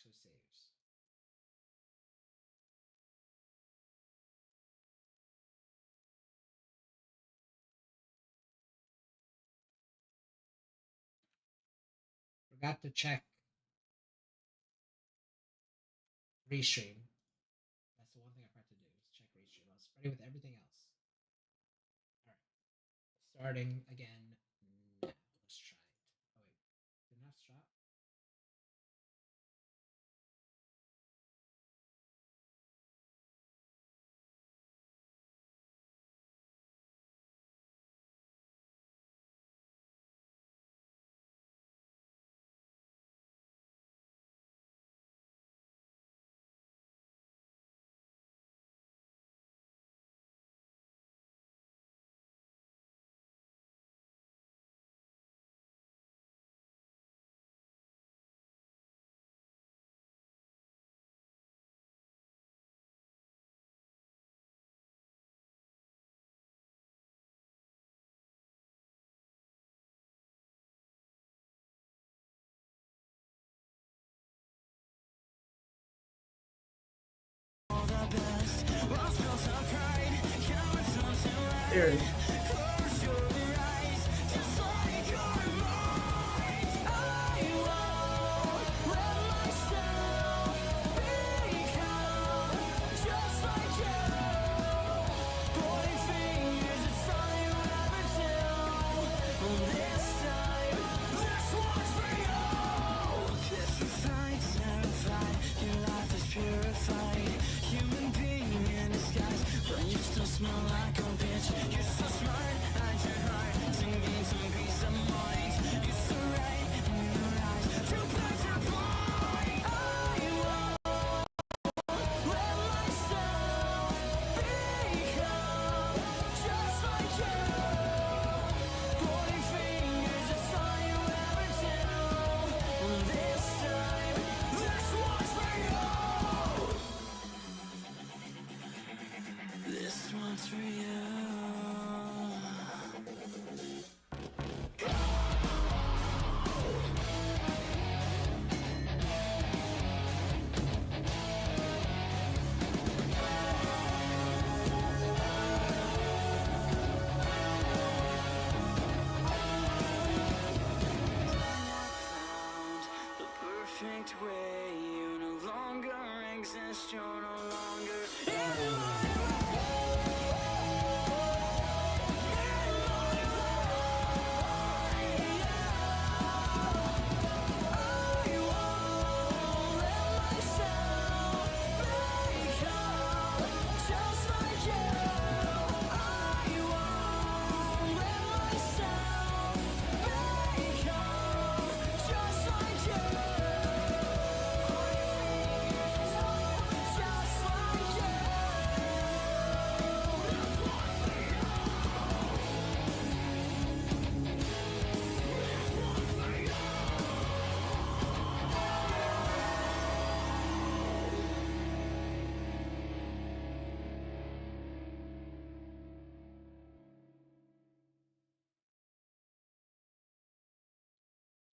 actually saves. Forgot to check restream. That's the one thing I forgot to do is check restream. I was ready with everything else. All right, starting again now. Let's try it. Oh wait, did not stop. There.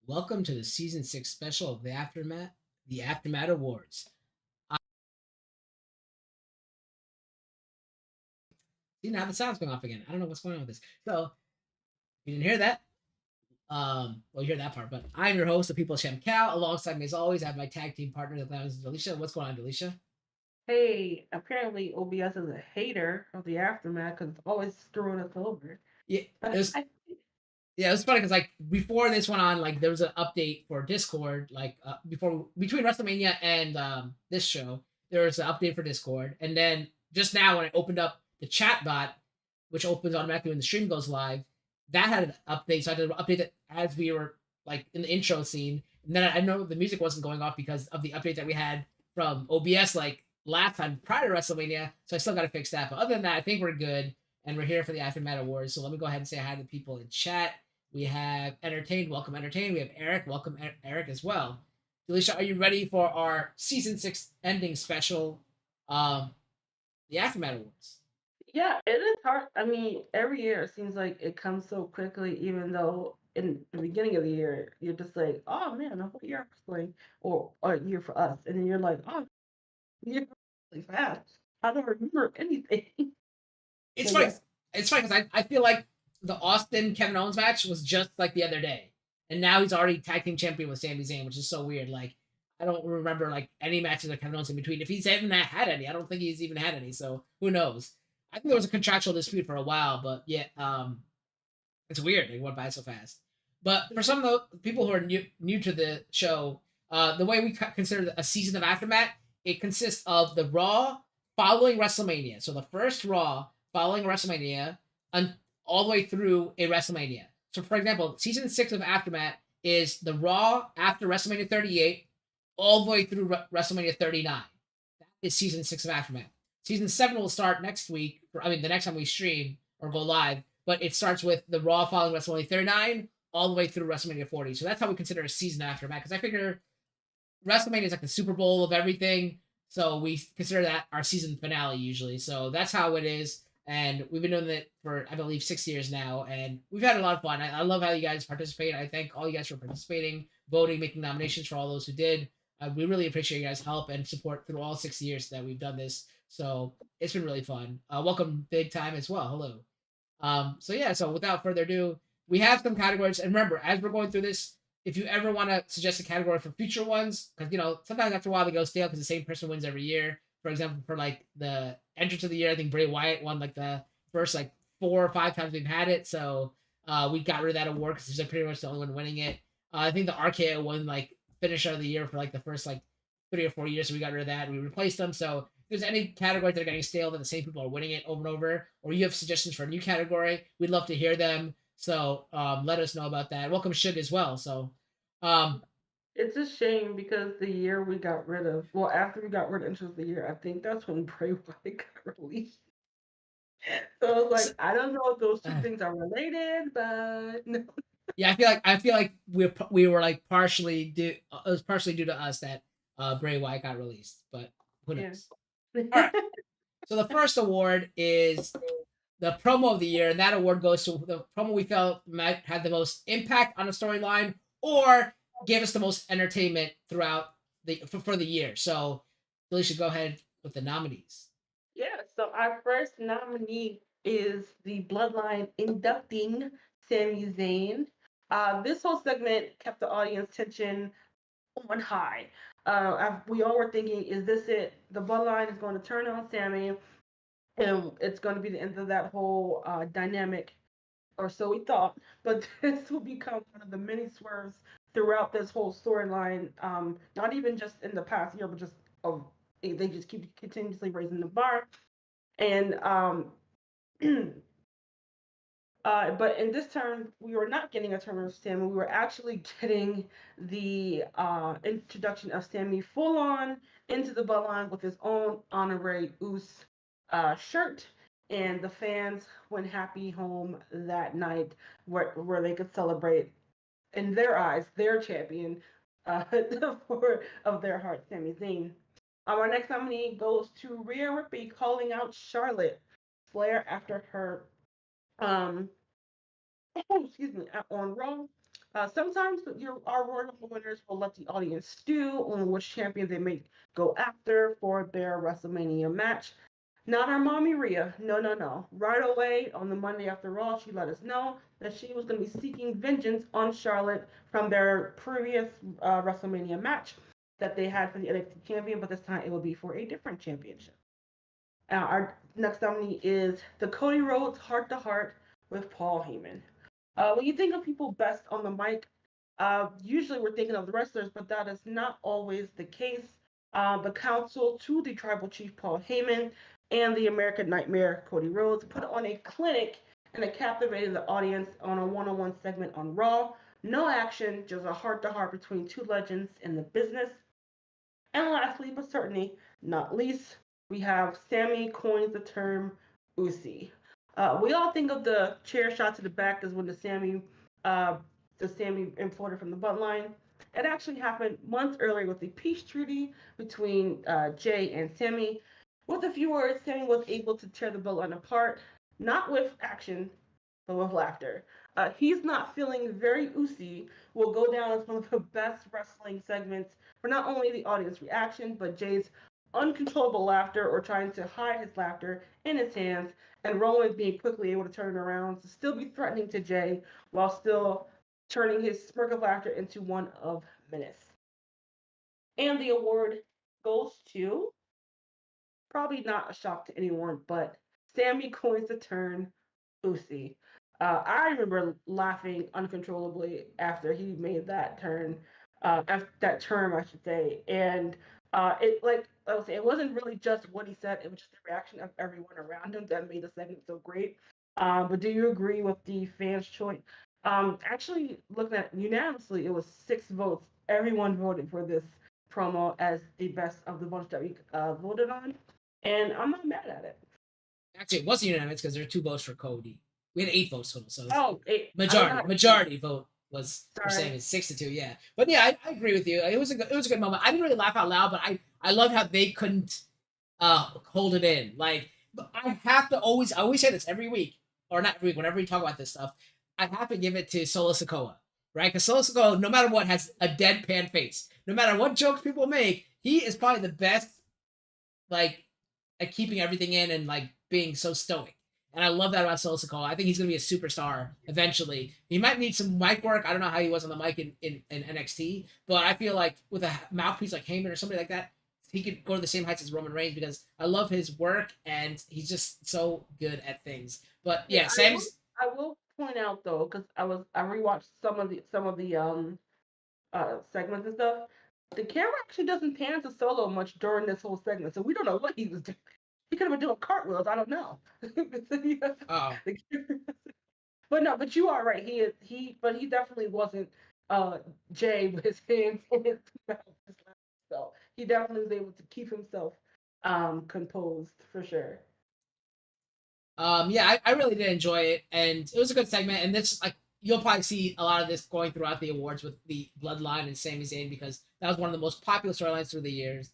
Welcome to the season 6 special of the AfterMat Awards. See, now the sound's going off again. I don't know what's going on with this. So, if you didn't hear that, well, you hear that part, but I'm your host, the People's Champ Cal. Alongside me, as always, I have my tag team partner, the Clowns, Delisha. What's going on, Delisha? Hey, apparently OBS is a hater of the aftermath because it's always screwing us over. Yeah, it But was yeah, it was funny because like before this went on, like there was an update for Discord, like before between WrestleMania and this show, there was an update for Discord, and then just now when I opened up the chat bot, which opens automatically when the stream goes live, that had an update, so I had to update it as we were like in the intro scene, and then I know the music wasn't going off because of the update that we had from OBS like last time prior to WrestleMania, so I still got to fix that. But other than that, I think we're good, and we're here for the Aftermath Awards. So let me go ahead and say hi to people in chat. We have Entertained, welcome Entertained. We have Eric, welcome Eric as well. Delisha, are you ready for our season 6 ending special, um, the Aftermath Awards? yeah, it is hard. I mean, every year it seems like it comes so quickly, even though in the beginning of the year, you're just like, oh man, a whole year of wrestling, or a year for us, and then you're like, oh, you're really fast. I don't remember anything. It's But funny. yeah, It's funny because I feel like the Austin Kevin Owens match was just like the other day, and now he's already tag team champion with Sami Zayn, which is so weird. Like I don't remember like any matches of Kevin Owens in between. If he's even had any, I don't think he's even had any. So who knows? I think there was a contractual dispute for a while, but yeah, it's weird. It went by so fast. But for some of the people who are new to the show, the way we consider a season of Aftermath, it consists of the Raw following WrestleMania. So the first Raw following WrestleMania, and all the way through a WrestleMania. So for example, season 6 of Aftermath is the Raw after WrestleMania 38, all the way through WrestleMania 39. That is season 6 of Aftermath. Season 7 will start next week. I mean, the next time we stream or go live, but it starts with the Raw following WrestleMania 39 all the way through WrestleMania 40. So that's how we consider a season after Matt. Because I figure WrestleMania is like the Super Bowl of everything. So we consider that our season finale usually. So that's how it is. And we've been doing it for, I believe, 6 years now. And we've had a lot of fun. I love how you guys participate. I thank all you guys for participating, voting, making nominations for all those who did. We really appreciate you guys' help and support through all 6 years that we've done this. So it's been really fun. Welcome, Big Time, as well. Hello. So yeah, so without further ado, we have some categories. And remember, as we're going through this, if you ever want to suggest a category for future ones, because sometimes after a while they go stale because the same person wins every year. For example, for like the entrance of the year, I think Bray Wyatt won like the first like 4 or 5 times we've had it. So we got rid of that award because he's pretty much the only one winning it. I think the RKO won like finisher of the year for like the first like 3 or 4 years. So we got rid of that and we replaced them. So if there's any categories that are getting stale that the same people are winning it over and over, or you have suggestions for a new category, we'd love to hear them. So let us know about that. Welcome Shug as well. So um, it's a shame because the year we got rid of, well, after we got rid of Interest of the Year, I think that's when Bray Wyatt got released. So I was like, I don't know if those two things are related, but no. yeah, I feel like we were like partially due. It was partially due to us that Bray Wyatt got released, but who Yeah. knows? All right. So the first award is the promo of the year, and that award goes to the promo we felt might have the most impact on the storyline or gave us the most entertainment throughout for the year. So Billy should go ahead with the nominees. Yeah, so our first nominee is the Bloodline inducting Sami Zayn. This whole segment kept the audience tension on high. We all were thinking, is this it? The Bloodline is going to turn on Sami, and it's going to be the end of that whole dynamic, or so we thought. But this will become one of the many swerves throughout this whole storyline. Not even just in the past year, but just of they just keep continuously raising the bar. And but in this turn, we were not getting a turn of Sammy. We were actually getting the introduction of Sammy full on into the bloodline with his own honorary Oos shirt. And the fans went happy home that night where they could celebrate, in their eyes, their champion of their heart, Sami Zayn. Our next nominee goes to Rhea Ripley calling out Charlotte Flair after her um excuse me on Raw. Sometimes our Royal Rumble winners will let the audience stew on which champion they may go after for their WrestleMania match. Not our mommy Rhea. No, no, no. Right away on the Monday after Raw, she let us know that she was going to be seeking vengeance on Charlotte from their previous WrestleMania match that they had for the NXT champion, but this time it will be for a different championship. Our next nominee is the Cody Rhodes Heart to Heart with Paul Heyman. When you think of people best on the mic, usually we're thinking of the wrestlers, but that is not always the case. The counsel to the tribal chief Paul Heyman and the American Nightmare Cody Rhodes put on a clinic and it captivated the audience on a one-on-one segment on Raw. No action, just a heart-to-heart between two legends in the business. And lastly, but certainly not least, we have Sammy coins the term Usi. We all think of the chair shot to the back as when the Sammy imported from the bloodline. It actually happened months earlier with the peace treaty between Jay and Sammy. With a few words, Sammy was able to tear the bloodline apart, not with action, but with laughter. He's Not Feeling Very Oozy will go down as one of the best wrestling segments for not only the audience reaction, but Jay's uncontrollable laughter or trying to hide his laughter in his hands, and Rowan being quickly able to turn it around to still be threatening to Jay while still turning his smirk of laughter into one of menace. And the award goes to, probably not a shock to anyone, but Sammy coins the term Usi. I remember laughing uncontrollably after he made that turn, after that term, I should say. And it, like I was saying, it wasn't really just what he said; it was just the reaction of everyone around him that made the segment so great. But do you agree with the fans' choice? Actually, looking at unanimously, it was 6 votes. Everyone voted for this promo as the best of the bunch that we voted on, and I'm not mad at it. Actually, it wasn't unanimous because there were 2 votes for Cody. We had 8 votes total, so Oh, majority vote was for sorry. Sammy, 6-2. Yeah, but yeah, I agree with you. It was a good moment. I didn't really laugh out loud, but I loved how they couldn't hold it in. Like I have to I always say this every week, or not every week, whenever we talk about this stuff, I have to give it to Solo Sikoa, right? Because Solo Sikoa, no matter what, has a deadpan face. No matter what jokes people make, he is probably the best, like, at keeping everything in and like being so stoic. And I love that about Solo Sikoa. I think he's gonna be a superstar eventually. He might need some mic work. I don't know how he was on the mic in NXT, but I feel like with a mouthpiece like Heyman or somebody like that, he could go to the same heights as Roman Reigns because I love his work and he's just so good at things. But yeah, Sam's. I will point out though, because I rewatched some of the segments and stuff. The camera actually doesn't pan to Solo much during this whole segment, so we don't know what he was doing. He could have been doing cartwheels. I don't know. Oh, But no, but you are right. But he definitely wasn't uh Jay with his hands in his mouth. So he definitely was able to keep himself composed for sure. yeah, I really did enjoy it, and it was a good segment. And this, like, you'll probably see a lot of this going throughout the awards with the Bloodline and Sami Zayn because that was one of the most popular storylines through the years,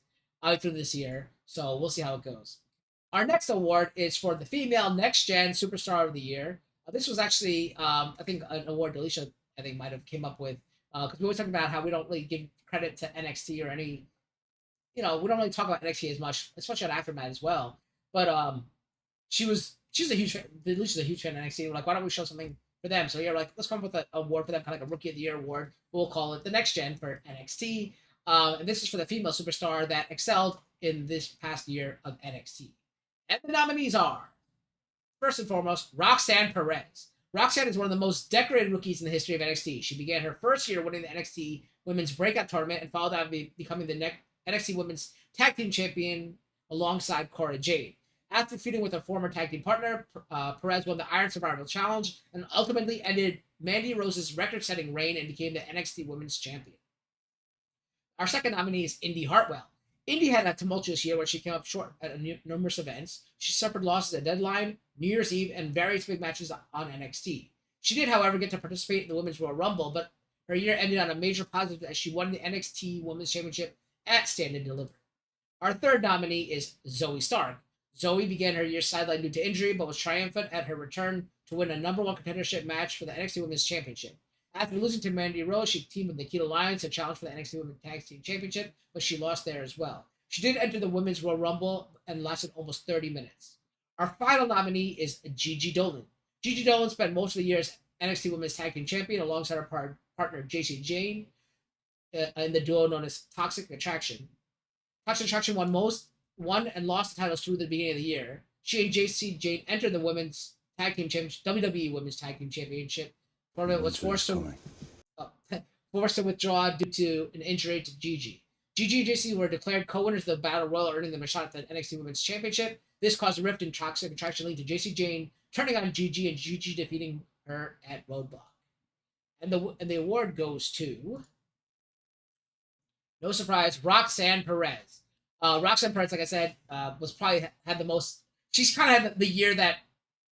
through this year. So we'll see how it goes. Our next award is for the female next gen superstar of the year. This was actually, I think, an award Alicia I think might have came up with because we always talk about how we don't really give credit to NXT or any, we don't really talk about NXT as much, especially on AfterMat as well. But she's a huge fan. Alicia's a huge fan of NXT. We're like, why don't we show something for them? So yeah, we're like, let's come up with an award for them, kind of like a Rookie of the Year award. We'll call it the Next Gen for NXT. And this is for the female superstar that excelled in this past year of NXT. And the nominees are, first and foremost, Roxanne Perez. Roxanne is one of the most decorated rookies in the history of NXT. She began her first year winning the NXT Women's Breakout Tournament and followed that becoming the NXT Women's Tag Team Champion alongside Cora Jade. After feuding with her former tag team partner, Perez won the Iron Survival Challenge and ultimately ended Mandy Rose's record-setting reign and became the NXT Women's Champion. Our second nominee is Indy Hartwell. Indy had a tumultuous year where she came up short at numerous events. She suffered losses at Deadline, New Year's Eve, and various big matches on NXT. She did, however, get to participate in the Women's Royal Rumble, but her year ended on a major positive as she won the NXT Women's Championship at Stand and Deliver. Our third nominee is Zoe Stark. Zoe began her year sidelined due to injury, but was triumphant at her return to win a number one contendership match for the NXT Women's Championship. After losing to Mandy Rose, she teamed with Nikita Lyons to challenge for the NXT Women's Tag Team Championship, but she lost there as well. She did enter the Women's Royal Rumble and lasted almost 30 minutes. Our final nominee is Gigi Dolan. Gigi Dolan spent most of the year as NXT Women's Tag Team Champion alongside her partner JC Jane in the duo known as Toxic Attraction. Toxic Attraction won and lost the titles through the beginning of the year. She and JC Jane entered the Women's Tag Team Championship, WWE Women's Tag Team Championship. Tournament was forced to withdraw due to an injury to Gigi. Gigi and JC were declared co-winners of the Battle Royal, earning them a shot at the NXT Women's Championship. This caused a rift in Toxic Attraction, leading to JC Jane turning on Gigi and Gigi defeating her at Roadblock. And the award goes to, no surprise, Roxanne Perez. Roxanne Perez, like I said, was probably had the most. She's kind of had the year that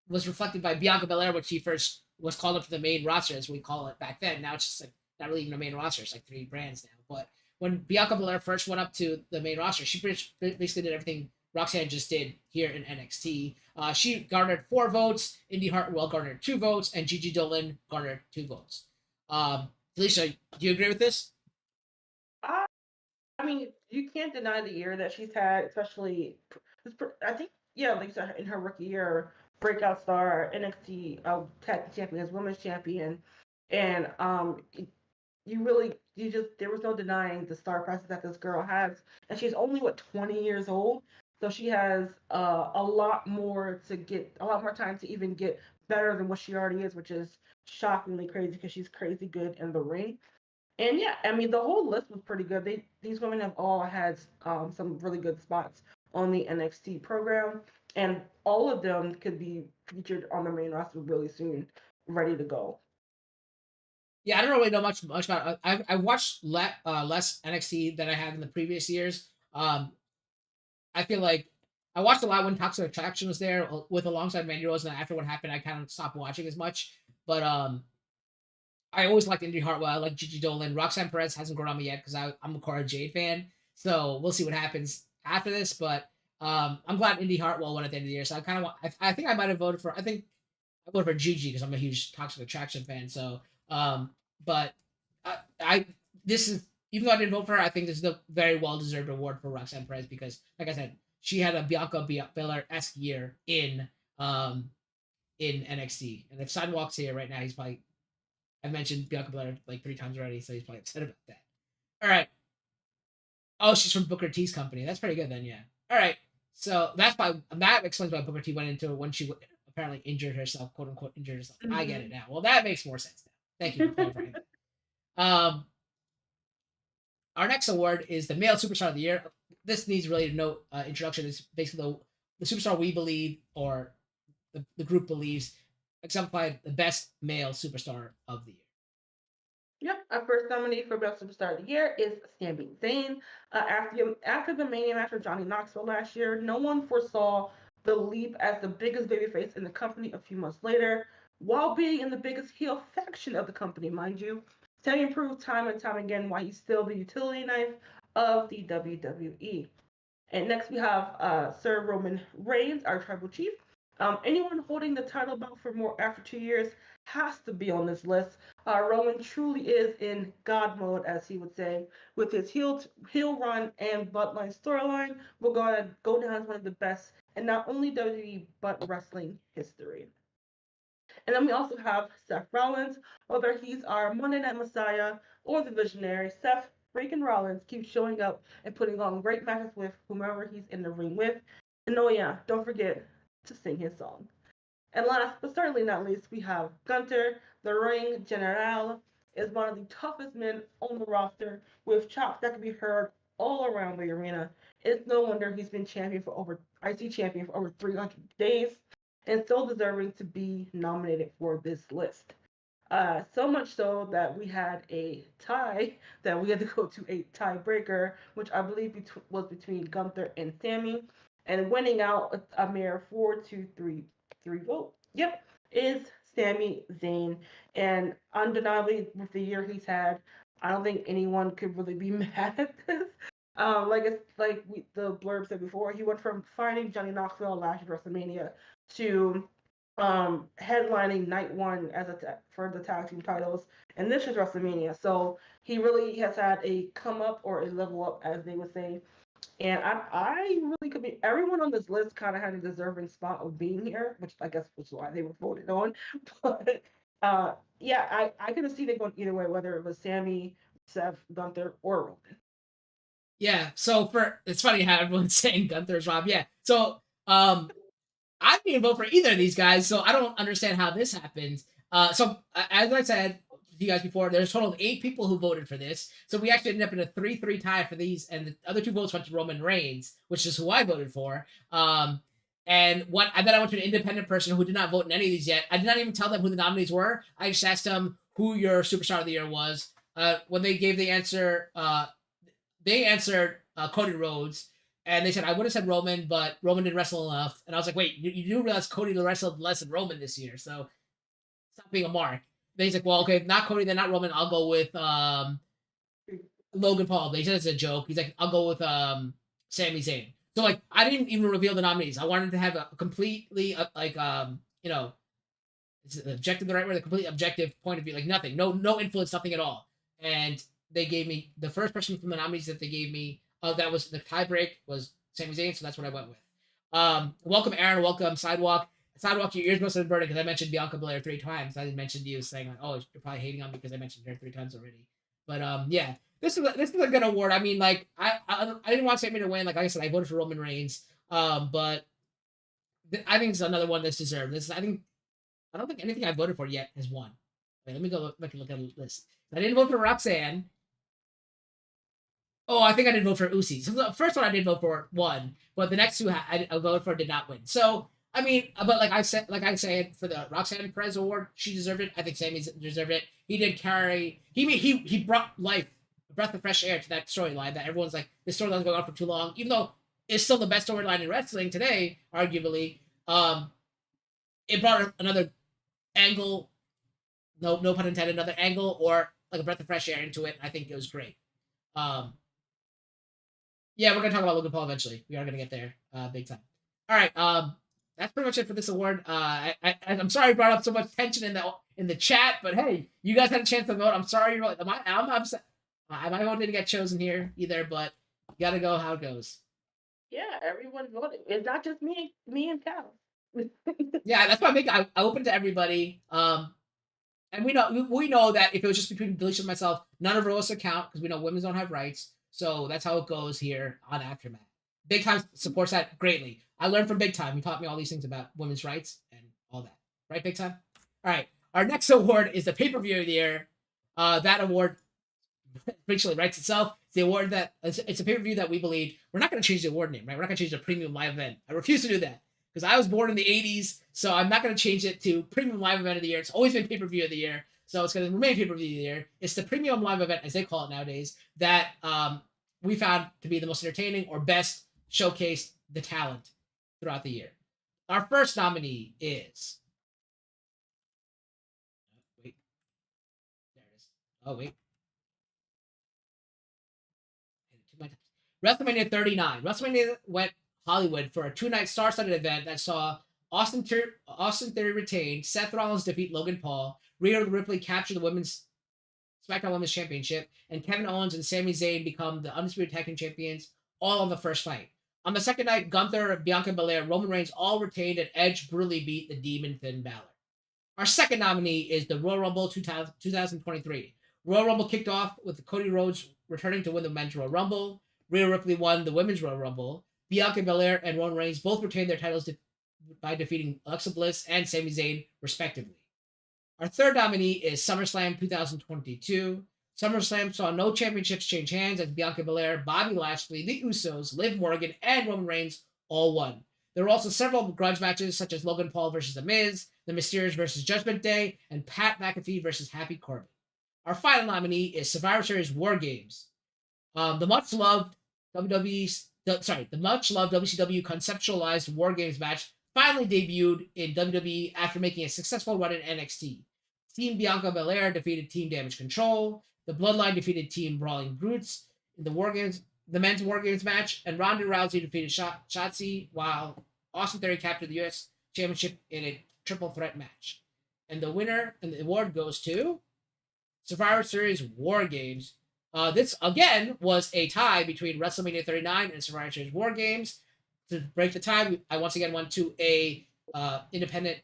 was reflected by Bianca Belair when she first was called up to the main roster, as we call it back then. Now it's just like not really even a main roster; it's like 3 brands now. But when Bianca Belair first went up to the main roster, she basically did everything Roxanne just did here in NXT. She garnered 4 votes, Indy Hartwell garnered 2 votes, and Gigi Dolan garnered 2 votes. Felicia, do you agree with this? I mean, you can't deny the year that she's had, especially. I think, yeah, like you said, in her rookie year, breakout star, NXT tag champion, women's champion, and you really, you just, there was no denying the star process that this girl has, and she's only what 20 years old, so she has a lot more to get, a lot more time to even get better than what she already is, which is shockingly crazy because she's crazy good in the ring. And yeah, I mean the whole list was pretty good. These women have all had some really good spots on the NXT program, and all of them could be featured on the main roster really soon, ready to go. Yeah, I don't really know much about it. I watched less NXT than I had in the previous years. I feel like I watched a lot when Toxic Attraction was there with alongside Mandy Rose, and after what happened, I kind of stopped watching as much. But I always liked Indy Hartwell. I like Gigi Dolan. Roxanne Perez hasn't grown on me yet because I'm a Cora Jade fan. So we'll see what happens after this. But I'm glad Indy Hartwell won at the end of the year. So I kind of want. I think I might have voted for. I think I voted for Gigi because I'm a huge Toxic Attraction fan. So, but I this is even though I didn't vote for her, I think this is a very well deserved award for Roxanne Perez because, like I said, she had a Bianca Belair esque year in NXT. And if Sidewalk's here right now, he's probably I've mentioned Bianca Belair like 3 times already, so he's probably upset about that. All right. Oh, she's from Booker T's company. That's pretty good then, yeah. All right. So that explains why Booker T went into it when she apparently injured herself, quote unquote injured herself. Mm-hmm. I get it now. Well, that makes more sense now. Thank you for clarifying that. Our next award is the Male Superstar of the Year. This needs really no introduction. It's basically the superstar we believe or the group believes exemplified the best male superstar of the year. Yep, our first nominee for Best Superstar of the Year is Sami Zayn. After the Mania match with Johnny Knoxville last year, no one foresaw the leap as the biggest babyface in the company a few months later, while being in the biggest heel faction of the company, mind you. Sami proved time and time again why he's still the utility knife of the WWE. And next we have Sir Roman Reigns, our tribal chief. Anyone holding the title belt for more after 2 years has to be on this list. Roman truly is in God mode, as he would say, with his heel run and bloodline storyline. We're gonna go down as one of the best in not only WWE but wrestling history. And then we also have Seth Rollins, whether he's our Monday Night Messiah or the Visionary. Seth freaking Rollins keeps showing up and putting on great matches with whomever he's in the ring with. And oh yeah, don't forget to sing his song. And last but certainly not least, we have Gunther, the ring general, is one of the toughest men on the roster with chops that can be heard all around the arena. It's no wonder he's been IC champion for over 300 days and so deserving to be nominated for this list. So much so that we had a tie that we had to go to a tiebreaker, which I believe was between Gunther and Sami, and winning out a mere 4-2-3 vote. Yep, is Sami Zayn, and undeniably with the year he's had, I don't think anyone could really be mad at this. The blurb said before, he went from fighting Johnny Knoxville last year at WrestleMania to headlining night one for the tag team titles, and this is WrestleMania. So he really has had a come up or a level up, as they would say. And I really could be. Everyone on this list kind of had a deserving spot of being here, which I guess was why they were voted on. But yeah, I could have seen it going either way, whether it was Sami, Seth, Gunther, or Roman. Yeah, so it's funny how everyone's saying Gunther's Rob. Yeah, so I didn't vote for either of these guys, so I don't understand how this happened. So as I said to you guys before, there's a total of 8 people who voted for this. So we actually ended up in a 3-3 tie for these, and the other 2 votes went to Roman Reigns, which is who I voted for. And then I went to an independent person who did not vote in any of these yet. I did not even tell them who the nominees were. I just asked them who your superstar of the year was. When they gave the answer, they answered Cody Rhodes. And they said, I would have said Roman, but Roman didn't wrestle enough. And I was like, wait, you do realize Cody wrestled less than Roman this year, so stop being a mark. Then he's like, well, okay, not Cody, then not Roman. I'll go with Logan Paul. But he said it's a joke. He's like, I'll go with Sami Zayn. So like I didn't even reveal the nominees. I wanted to have a completely you know, is objective the right word? A completely objective point of view, like nothing, no influence, nothing at all. And they gave me the first person from the nominees that they gave me. That was the tiebreak was Sami Zayn, so that's what I went with. Welcome Aaron, welcome Sidewalk. Sidewalk, your ears must have been burning because I mentioned Bianca Belair 3 times. I didn't mention you saying like, oh, you're probably hating on me because I mentioned her 3 times already. But yeah, this is a good award. I mean, like I didn't want Sami to win. Like I said, I voted for Roman Reigns. But I think it's another one that's deserved. I don't think anything I voted for yet has won. Wait, let me go back and look at the list. I didn't vote for Roxanne. Oh, I think I did vote for Usi. So the first one I did vote for won, but the next two I voted for did not win. So I mean, but like I said, for the Roxanne Perez Award, she deserved it. I think Sammy deserved it. He did carry. He brought life, a breath of fresh air to that storyline. That everyone's like, this storyline's going on for too long, even though it's still the best storyline in wrestling today, arguably. It brought another angle, no pun intended, another angle or like a breath of fresh air into it. I think it was great. Um, yeah, we're gonna talk about Logan Paul eventually. We are gonna get there, big time. All right, that's pretty much it for this award. I'm sorry I brought up so much tension in the chat, but hey, you guys had a chance to vote. I'm sorry you're. I'm upset. My vote didn't get chosen here either, but you gotta go how it goes. Yeah, everyone voted. It's not just me and Cal. Yeah, that's why I open to everybody. And we know that if it was just between Delicia and myself, none of us would count because we know women don't have rights. So that's how it goes here on AfterMat. Big Time supports that greatly. I learned from Big Time. He taught me all these things about women's rights and all that. Right, Big Time? All right. Our next award is the Pay Per View of the Year. That award basically writes itself. It's the award that it's a pay per view that we believe we're not going to change the award name, right? We're not going to change the premium live event. I refuse to do that because I was born in the 80s, so I'm not going to change it to premium live event of the year. It's always been pay per view of the year, so it's going to remain pay per view of the year. It's the premium live event, as they call it nowadays, that we found to be the most entertaining or best showcased the talent throughout the year. Our first nominee is. Wait, there it is. Oh wait. WrestleMania 39. WrestleMania went Hollywood for a 2-night star-studded event that saw Austin Theory retain, Seth Rollins defeat Logan Paul, Rhea Ripley capture the SmackDown Women's Championship, and Kevin Owens and Sami Zayn become the Undisputed Tag Team Champions all on the first night. On the second night, Gunther, Bianca Belair, Roman Reigns all retained, and Edge brutally beat the Demon Finn Balor. Our second nominee is the Royal Rumble 2023. Royal Rumble kicked off with Cody Rhodes returning to win the Men's Royal Rumble. Rhea Ripley won the Women's Royal Rumble. Bianca Belair and Roman Reigns both retained their titles by defeating Alexa Bliss and Sami Zayn, respectively. Our third nominee is SummerSlam 2022. SummerSlam saw no championships change hands as Bianca Belair, Bobby Lashley, The Usos, Liv Morgan, and Roman Reigns all won. There were also several grudge matches such as Logan Paul versus The Miz, The Mysterios versus Judgment Day, and Pat McAfee versus Happy Corbin. Our final nominee is Survivor Series War Games. The much loved WCW conceptualized War Games match finally debuted in WWE after making a successful run in NXT. Team Bianca Belair defeated Team Damage Control. The Bloodline defeated Team Brawling Brutes in the men's War Games match, and Ronda Rousey defeated Shotzi, while Austin Theory captured the U.S. Championship in a triple threat match. And the winner and the award goes to Survivor Series War Games. This again was a tie between WrestleMania 39 and Survivor Series War Games. To break the tie, I once again went to a independent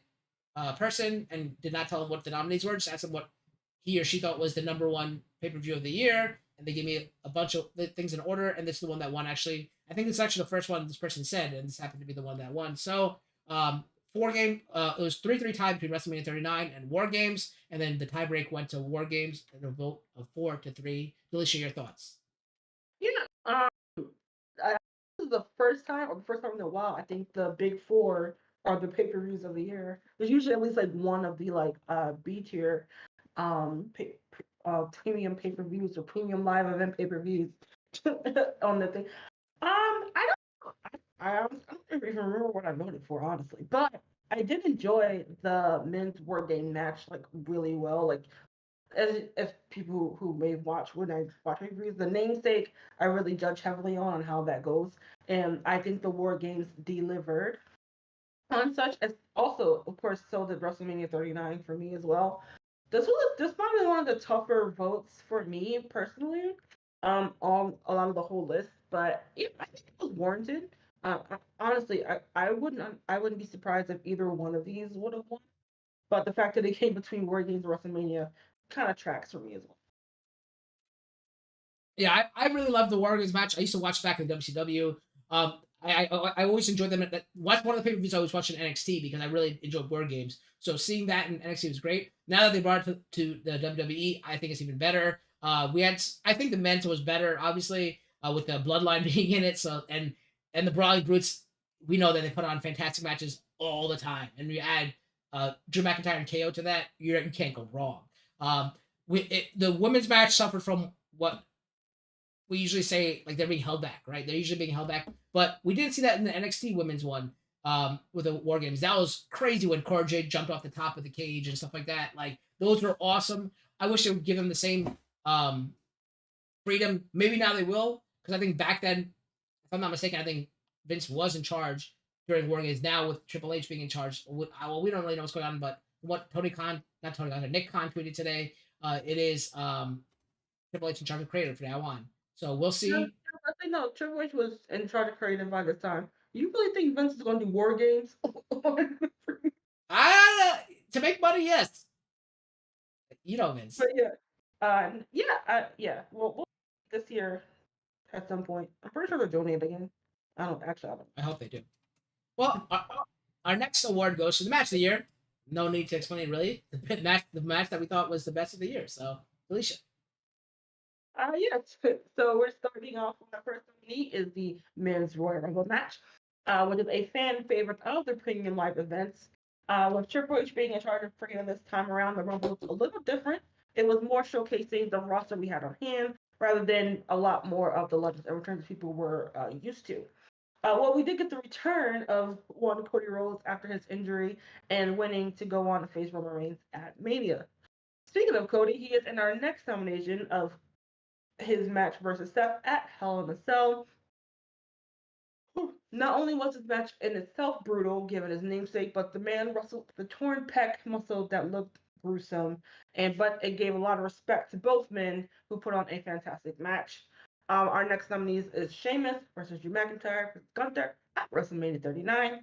person and did not tell him what the nominees were. Just asked him what he or she thought was the number one pay per view of the year, and they gave me a bunch of things in order. And this is the one that won. Actually, I think this is actually the first one this person said, and this happened to be the one that won. So, it was 3-3 tie between WrestleMania 39 and War Games, and then the tiebreak went to War Games and a vote of 4-3. Delicia, your thoughts? Yeah, this is the first time, or the first time in a while, I think the big four are the pay-per-views of the year. There's usually at least like one of the like B tier premium pay-per-views or premium live event pay-per-views on the thing. I don't I don't even remember what I voted for, honestly. But I did enjoy the men's war game match like really well. Like as if people who may watch when I watch reviews, the namesake I really judge heavily on how that goes, and I think the War Games delivered on such as also, of course, so did WrestleMania 39 for me as well. This probably one of the tougher votes for me personally, on a lot of the whole list, but yeah, I think it was warranted. Honestly, I wouldn't be surprised if either one of these would have won. But the fact that it came between War Games and WrestleMania kind of tracks for me as well. Yeah, I really love the War Games match. I used to watch back in WCW. I always enjoyed them. That's one of the pay per views I was watching NXT because I really enjoyed War Games. So seeing that in NXT was great. Now that they brought it to the WWE, I think it's even better. I think the mental was better, obviously, with the Bloodline being in it. So and the Brawling Brutes, we know that they put on fantastic matches all the time, and you add Drew McIntyre and KO to that, you can't go wrong. The women's match suffered from what we usually say, like they're being held back, right? They're usually being held back, but we didn't see that in the NXT women's one with the War Games. That was crazy when Cora Jade jumped off the top of the cage and stuff like that. Like those were awesome. I wish they would give them the same freedom. Maybe now they will, because I think back then, if I'm not mistaken, I think Vince was in charge during War Games. Now with Triple H being in charge, well, we don't really know what's going on, but what Nick Khan tweeted today, it is Triple H in charge of creative from now on. So we'll No, see. I think no. Triple H was in charge of creative by this time. You really think Vince is going to do War Games? To make money, yes. Vince. But yeah, yeah. We'll this year at some point. I'm pretty sure they're doing it again. I don't actually. I don't. I hope they do. Well, our next award goes to the match of the year. No need to explain it really. The match that we thought was the best of the year. So, Felicia. Yes. So we're starting off with our first nominee is the men's Royal Rumble match, which is a fan favorite of the premium live events. With Triple H being in charge of bringing this time around, the Rumble was a little different. It was more showcasing the roster we had on hand rather than a lot more of the legends and returns people were used to. Well, we did get the return of one Cody Rhodes after his injury and winning to go on to face Roman Reigns at Mania. Speaking of Cody, he is in our next nomination of his match versus Seth at Hell in a Cell. Not only was his match in itself brutal, given his namesake, but the man wrestled the torn pec muscle that looked gruesome, but it gave a lot of respect to both men who put on a fantastic match. Our next nominees is Sheamus versus Drew McIntyre versus Gunther at WrestleMania 39.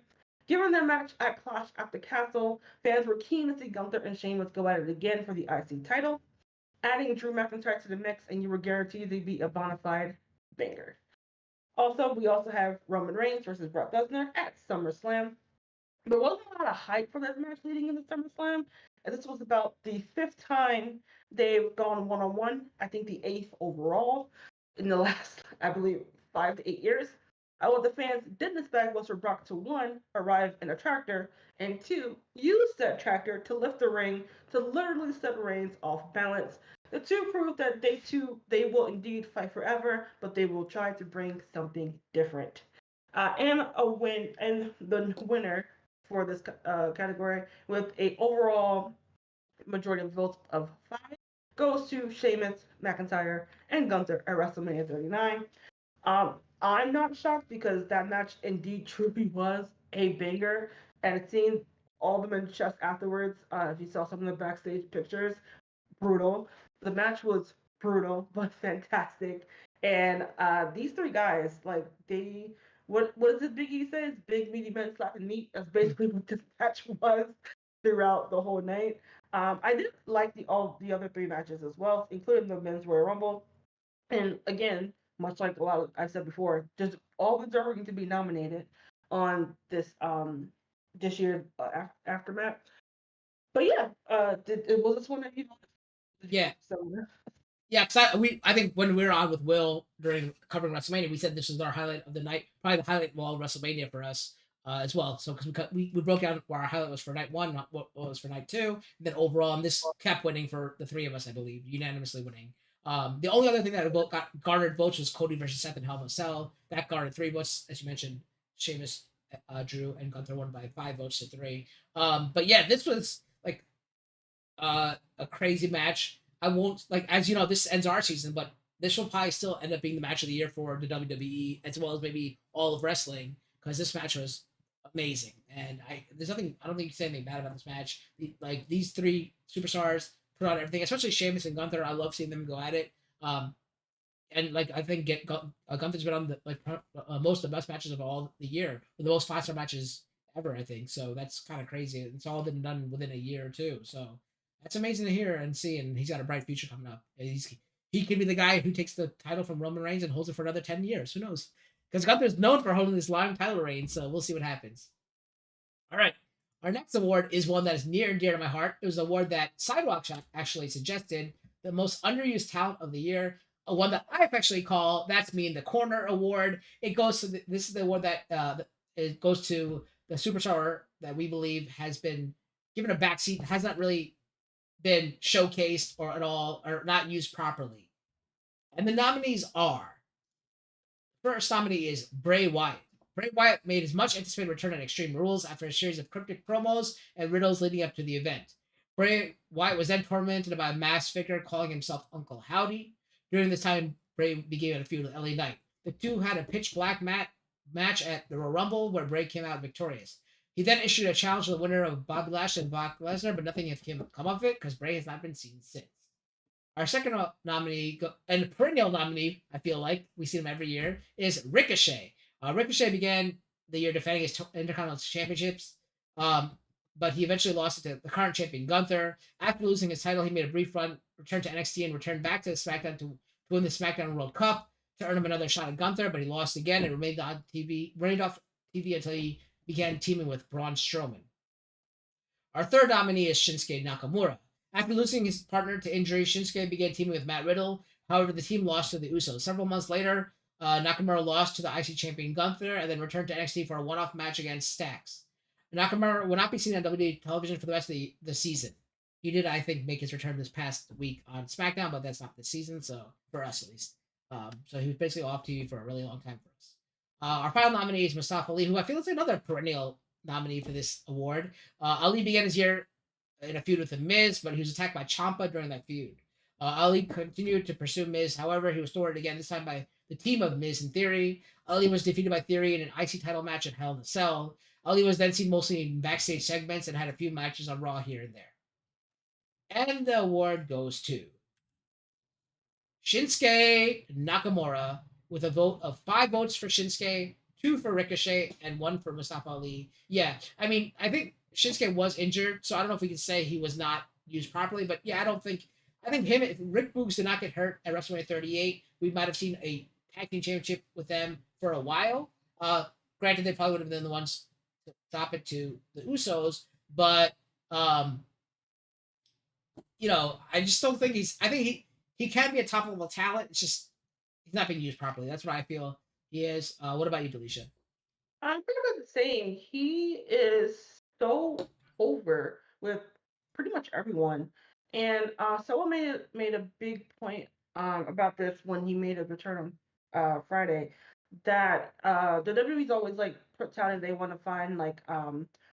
Given their match at Clash at the Castle, fans were keen to see Gunther and Sheamus go at it again for the IC title. Adding Drew McIntyre to the mix, and you were guaranteed to be a bona fide banger. Also, we also have Roman Reigns versus Brock Lesnar at SummerSlam. There wasn't a lot of hype for this match leading into SummerSlam, and this was about the fifth time they've gone one on one. I think the eighth overall in the last, I believe, 5 to 8 years. What the fans didn't expect was for Brock to one, arrive in a tractor, and two, use that tractor to lift the ring to literally set Reigns off balance. The two prove that they will indeed fight forever, but they will try to bring something different. And a win, and the winner for this category with a overall majority of votes of 5 goes to Sheamus, McIntyre, and Gunther at WrestleMania 39. I'm not shocked because that match indeed truly was a banger, and it seemed all the men's chest afterwards. If you saw some of the backstage pictures, brutal. The match was brutal but fantastic, and these three guys, like they, what does Big E say? It's big meaty men slapping meat. That's basically what this match was throughout the whole night. I did like all the other three matches as well, including the men's Royal Rumble. And again, much like a lot of I've said before, just all deserving to be nominated on this year's AfterMat. But yeah, was this one that you Yeah. so Yeah, because I think when we were on with Will during covering WrestleMania, we said this was our highlight of the night, probably the highlight of all WrestleMania for us as well. So because we broke down where our highlight was for night one, not what was for night two, and then overall, and this kept winning for the three of us, I believe, unanimously winning. The only other thing that got garnered votes was Cody versus Seth and Hell in a Cell. That garnered 3 votes, as you mentioned. Sheamus, Drew, and Gunther won by 5 votes to 3. But yeah, this was like a crazy match. I won't like as you know this ends our season, but this will probably still end up being the match of the year for the WWE as well as maybe all of wrestling because this match was amazing. And there's nothing I don't think you can say anything bad about this match. Like these three superstars put on everything, especially Sheamus and Gunther. I love seeing them go at it. And like I think Gunther's been on the most of the best matches of all the year, the most 5-star matches ever. I think so. That's kind of crazy. It's all been done within a year or two. So that's amazing to hear and see. And he's got a bright future coming up. He could be the guy who takes the title from Roman Reigns and holds it for another 10 years. Who knows? Because Gunther's known for holding this long title reign. So we'll see what happens. All right. Our next award is one that is near and dear to my heart. It was an award that Sidewalk Shop actually suggested, the most underused talent of the year. A one that I actually call That's Me in the Corner award. It goes to this is the award that it goes to the superstar that we believe has been given a backseat, has not really been showcased or at all or not used properly. And the nominees are first nominee is Bray Wyatt. Bray Wyatt made his much anticipated return at Extreme Rules after a series of cryptic promos and riddles leading up to the event. Bray Wyatt was then tormented by a masked figure calling himself Uncle Howdy. During this time, Bray began a feud with LA Knight. The two had a pitch black match at the Royal Rumble where Bray came out victorious. He then issued a challenge to the winner of Bobby Lashley and Brock Lesnar, but nothing has come of it because Bray has not been seen since. Our second nominee, and perennial nominee, I feel like we see him every year, is Ricochet. Ricochet began the year defending his Intercontinental Championships, but he eventually lost it to the current champion Gunther. After losing his title, he made a brief return to NXT and returned back to SmackDown to win the SmackDown World Cup to earn him another shot at Gunther, but he lost again and remained off TV until he began teaming with Braun Strowman. Our third nominee is Shinsuke Nakamura. After losing his partner to injury, Shinsuke began teaming with Matt Riddle. However, the team lost to the Usos. Several months later, Nakamura lost to the IC champion Gunther and then returned to NXT for a one-off match against Stax. Nakamura will not be seen on WWE television for the rest of the season. He did, I think, make his return this past week on SmackDown, but that's not this season, so for us at least. So he was basically off TV for a really long time for us. Our final nominee is Mustafa Ali, who I feel is another perennial nominee for this award. Ali began his year in a feud with The Miz, but he was attacked by Ciampa during that feud. Ali continued to pursue Miz, however, he was thwarted again, this time by the team of Miz and Theory. Ali was defeated by Theory in an IC title match at Hell in a Cell. Ali was then seen mostly in backstage segments and had a few matches on Raw here and there. And the award goes to Shinsuke Nakamura with a vote of 5 votes for Shinsuke, 2 for Ricochet, and 1 for Mustafa Ali. Yeah, I mean, I think Shinsuke was injured, so I don't know if we can say he was not used properly, but yeah, I think him, if Rick Boogs did not get hurt at WrestleMania 38, we might have seen a tag team championship with them for a while. Granted, they probably would have been the ones to drop it to the Usos, but I just don't think I think he can be a top level talent. It's just he's not being used properly. That's what I feel he is. What about you, Delisha? I'm pretty much the same. He is so over with pretty much everyone, and someone made a big point about this when he made a return on Friday, that the WWE's always like puts out and they want to find like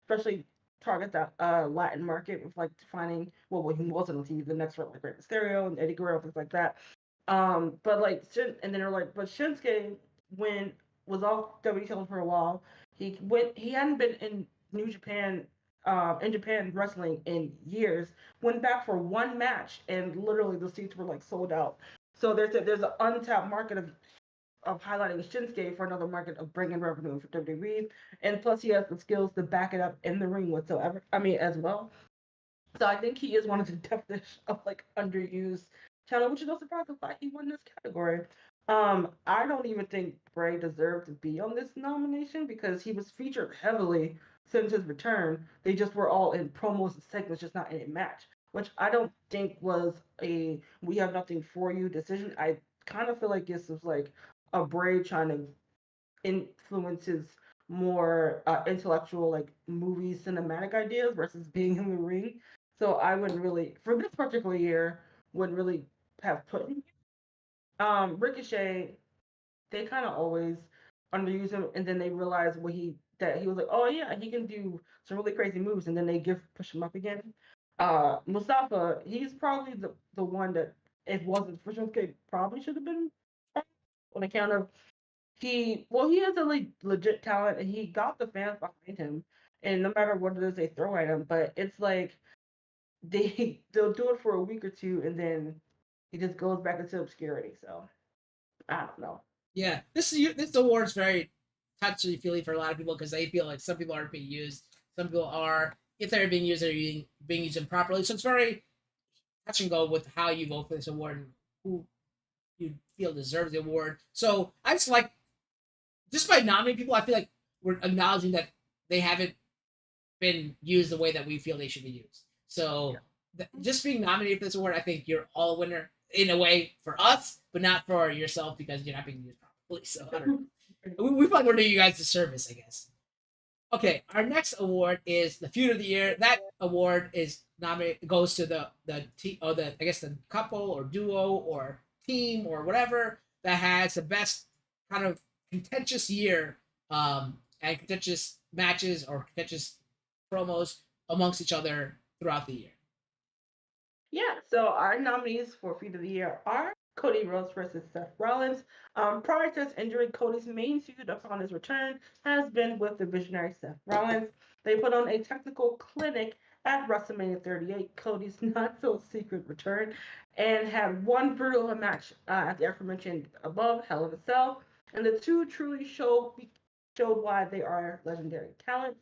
especially target that Latin market with like defining well he wasn't on TV the next one like Rey Mysterio and Eddie Guerrero things like that. But like and then they're like, but Shinsuke when was off WWE television for a while. He hadn't been in New Japan in Japan wrestling in years. Went back for one match and literally the seats were like sold out. So there's an untapped market of highlighting Shinsuke for another market of bringing revenue for WWE, and plus he has the skills to back it up in the ring whatsoever. I mean as well. So I think he is one of the definitions of like underused talent, which is no surprise the fact he won this category. I don't even think Bray deserved to be on this nomination because he was featured heavily since his return. They just were all in promos and segments, just not in a match, which I don't think was a "we have nothing for you" decision. I kind of feel like this was like a Bray trying to influence his more intellectual, like movie cinematic ideas versus being in the ring. So I wouldn't really, for this particular year, wouldn't really have put him. Ricochet, they kind of always underuse him, and then they realize what he that he was like, oh yeah, he can do some really crazy moves, and then they push him up again. Mustafa, he's probably the one that it wasn't for Shinsuke probably should have been on account of he has a legit talent and he got the fans behind him and no matter what it is they throw at him, but it's like they'll do it for a week or two and then he just goes back into obscurity. So I don't know. Yeah, this award's very touchy feely for a lot of people because they feel like some people aren't being used, some people are. If they're being used, they're being used improperly. So it's very touch and go with how you vote for this award and who you feel deserves the award. So I just like just by nominating people, I feel like we're acknowledging that they haven't been used the way that we feel they should be used. So just being nominated for this award, I think you're all a winner in a way for us, but not for yourself because you're not being used properly. So I don't know. We feel like we're doing you guys a service, I guess. Okay, our next award is the feud of the year. That award is nominated goes to the I guess the couple or duo or team or whatever that has the best kind of contentious year and contentious matches or contentious promos amongst each other throughout the year. Yeah, so our nominees for Feud of the Year are Cody Rhodes versus Seth Rollins. Prior to his injury, Cody's main feud upon his return has been with the visionary Seth Rollins. They put on a technical clinic at WrestleMania 38, Cody's not so secret return, and had one brutal match at the aforementioned above Hell in a Cell. And the two truly showed why they are legendary talents.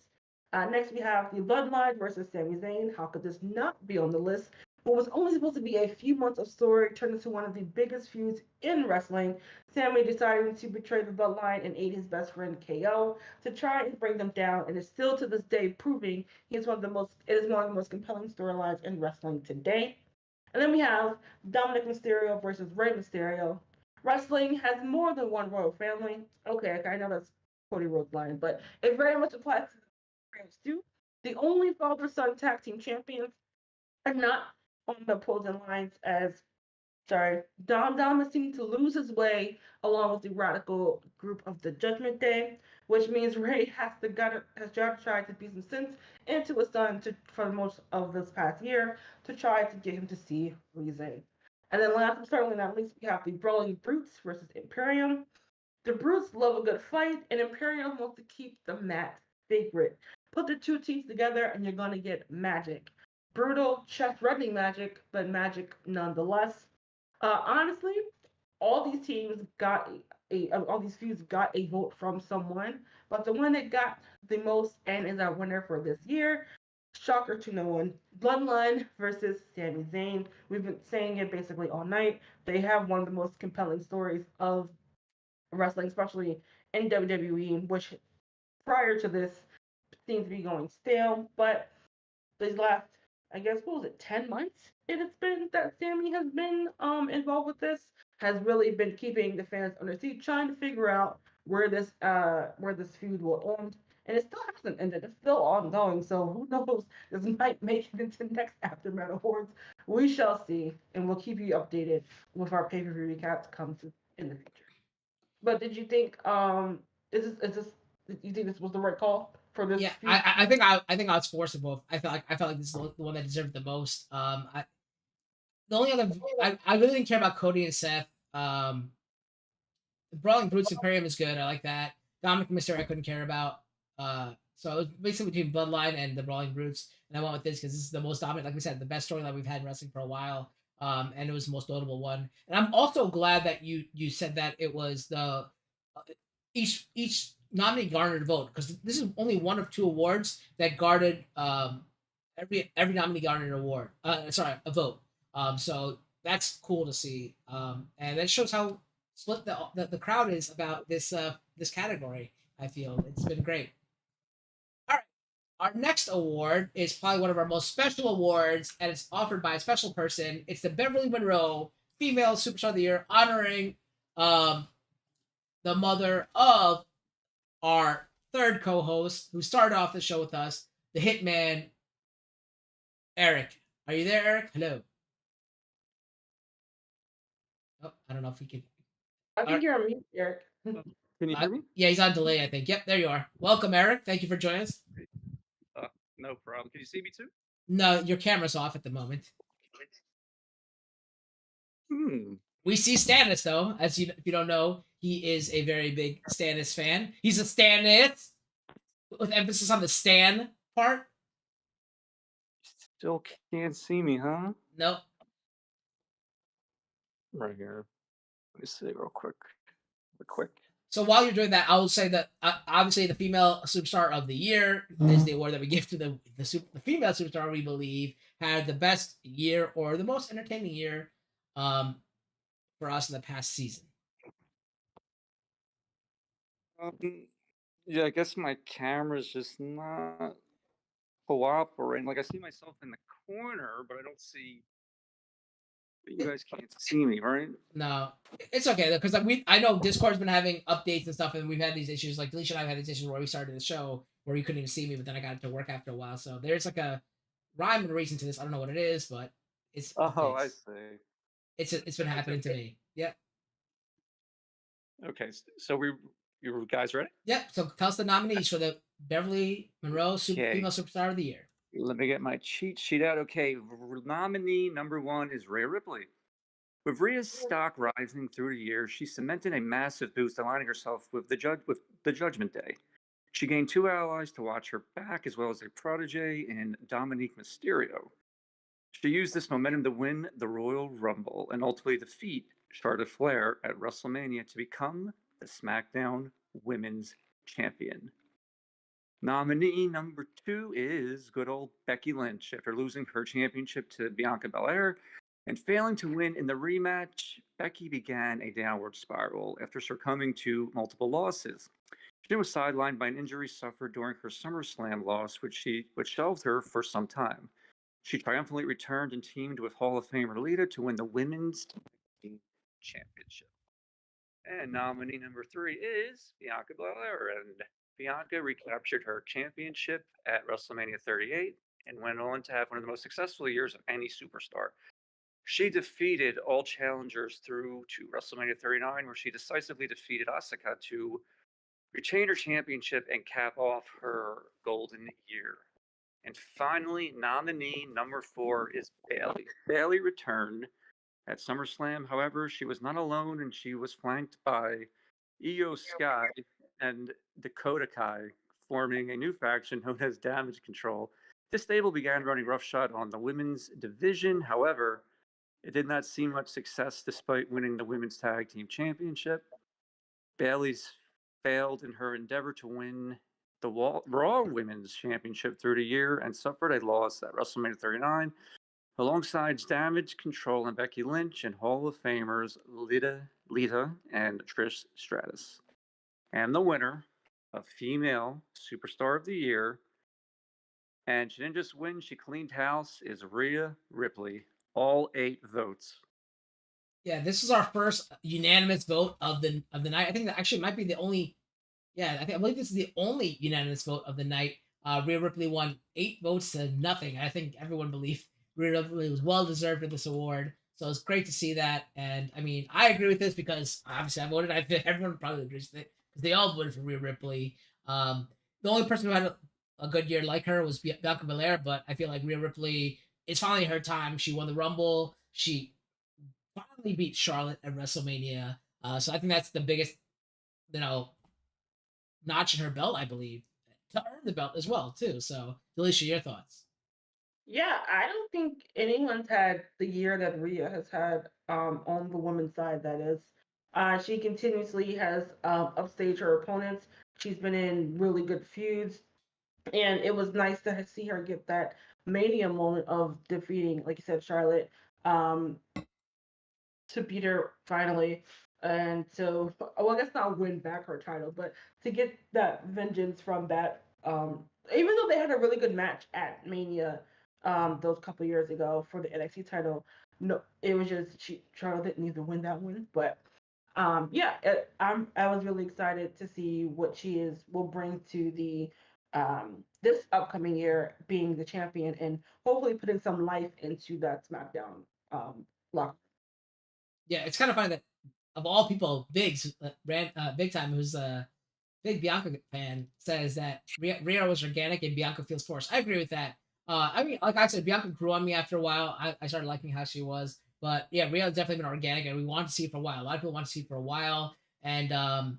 Next, we have the Bloodline versus Sami Zayn. How could this not be on the list? What was only supposed to be a few months of story turned into one of the biggest feuds in wrestling. Sami deciding to betray the bloodline and aid his best friend KO to try and bring them down, and is still to this day proving it is one of the most compelling storylines in wrestling today. And then we have Dominic Mysterio versus Rey Mysterio. Wrestling has more than one royal family. Okay, I know that's Cody Rhodes' line, but it very much applies to the Rams too. The only father-son tag team champions are not on the opposing lines as Dom seemed to lose his way along with the radical group of the Judgment Day, which means Ray has got to try to beat some sense into his son for most of this past year to try to get him to see reason. And then last but certainly not least, we have the Brawling Brutes versus Imperium. The Brutes love a good fight, and Imperium wants to keep the mat sacred. Put the two teams together, and you're gonna get magic. Brutal, chest-rending magic, but magic nonetheless. Honestly, all these feuds got a vote from someone, but the one that got the most and is our winner for this year, shocker to no one, Bloodline versus Sami Zayn. We've been saying it basically all night. They have one of the most compelling stories of wrestling, especially in WWE, which prior to this seemed to be going stale, but these last, I guess, what was it, 10 months it's been that Sammy has been involved with this, has really been keeping the fans on their seat, trying to figure out where this feud will end. And it still hasn't ended. It's still ongoing. So who knows? This might make it into next AfterMat Awards. We shall see, and we'll keep you updated with our pay-per-view recaps come to in the future. But did you think you think this was the right call for this Yeah, feud? I think I was forced to both. I felt like this is the one that deserved the most. The only other I really didn't care about Cody and Seth. The Brawling Brutes Imperium is good. I like that. Dominic Mysterio I couldn't care about. So it was basically between Bloodline and the Brawling Brutes, and I went with this because this is the most dominant, like we said, the best storyline we've had in wrestling for a while. And it was the most notable one. And I'm also glad that you said that it was the each nominee garnered a vote because this is only one of two awards that guarded every nominee garnered an award. Sorry, a vote. So that's cool to see. And that shows how split the crowd is about this category. I feel it's been great. All right, our next award is probably one of our most special awards, and it's offered by a special person. It's the Beverly Monroe Female Superstar of the Year, honoring um, the mother of our third co-host, who started off the show with us, the Hitman Eric. Are you there, Eric? Hello. Oh, I don't know if we can. I All think you're on mute, Eric. Can you hear me? yeah, he's on delay, I think. Yep, there you are. Welcome, Eric. Thank you for joining us. No problem. Can you see me too? No, your camera's off at the moment. We see Stannis though, as you if you don't know, he is a very big Stannis fan. He's a Stannis with emphasis on the Stan part. Still can't see me, huh? Nope. Right here. Let me see real quick. Real quick. So while you're doing that, I will say that obviously the female superstar of the year is the award that we give to the female superstar we believe had the best year or the most entertaining year for us in the past season. Yeah, I guess my camera's just not cooperating. Like I see myself in the corner, but I don't see. You guys can't see me, right? No, it's okay because I know Discord's been having updates and stuff, and we've had these issues. Like Delisha and I've had these issues where we started the show where you couldn't even see me, but then I got to work after a while. So there's like a rhyme and reason to this. I don't know what it is, but it's Oh, I see. it's been happening to me. Yep. Okay, so you guys ready? Yep. So tell us the nominees for the Beverly Monroe Okay. Female Superstar of the Year. Let me get my cheat sheet out. Okay, nominee number 1 is Rhea Ripley. With Rhea's stock rising through the years, she cemented a massive boost, aligning herself with the Judgment Day. She gained 2 allies to watch her back, as well as a protege in Dominique Mysterio. She used this momentum to win the Royal Rumble and ultimately defeat Charlotte Flair at WrestleMania to become the SmackDown Women's Champion. Nominee number 2 is good old Becky Lynch. After losing her championship to Bianca Belair and failing to win in the rematch, Becky began a downward spiral after succumbing to multiple losses. She was sidelined by an injury suffered during her SummerSlam loss, which shelved her for some time. She triumphantly returned and teamed with Hall of Famer Lita to win the Women's Tag Team Championship. And nominee number 3 is Bianca Belair, and Bianca recaptured her championship at WrestleMania 38 and went on to have one of the most successful years of any superstar. She defeated all challengers through to WrestleMania 39, where she decisively defeated Asuka to retain her championship and cap off her golden year. And finally, nominee number 4 is Bayley. Bayley returned at SummerSlam. However, she was not alone, and she was flanked by Io Sky and Dakota Kai, forming a new faction known as Damage Control. This stable began running roughshod on the women's division. However, it did not see much success despite winning the Women's Tag Team Championship. Bayley's failed in her endeavor to win the Raw Women's Championship through the year and suffered a loss at WrestleMania 39 alongside Damage Control and Becky Lynch and Hall of Famers Lita and Trish Stratus. And the winner of Female Superstar of the Year, and she didn't just win, she cleaned house, is Rhea Ripley. All 8 votes. Yeah, this is our first unanimous vote of the night. I think that actually might be the only. Yeah, I believe this is the only unanimous vote of the night. Rhea Ripley won 8 votes to nothing. I think everyone believed Rhea Ripley was well deserved of this award. So it's great to see that. And I mean, I agree with this because obviously I voted. I think everyone probably agrees with it because they all voted for Rhea Ripley. The only person who had a good year like her was Bianca Belair, but I feel like Rhea Ripley, it's finally her time. She won the Rumble. She finally beat Charlotte at WrestleMania. So I think that's the biggest, notch in her belt, I believe, to earn the belt as well, too. So, Delisha, your thoughts? Yeah, I don't think anyone's had the year that Rhea has had on the women's side, that is. She continuously has upstaged her opponents. She's been in really good feuds. And it was nice to see her get that mania moment of defeating, like you said, Charlotte, um, to beat her finally. And so, well, I guess not win back her title, but to get that vengeance from that, even though they had a really good match at Mania those couple years ago for the NXT title, no, it was just Charlotte didn't even win that one. But yeah, I was really excited to see what she will bring to the this upcoming year, being the champion and hopefully putting some life into that SmackDown locker. Yeah, it's kind of funny that of all people, Biggs, Big Time, who's a big Bianca fan, says that Rhea was organic and Bianca feels forced. I agree with that. I mean, like I said, Bianca grew on me after a while. I started liking how she was. But yeah, Rhea's definitely been organic, and we wanted to see it for a while. A lot of people want to see it for a while, and I'm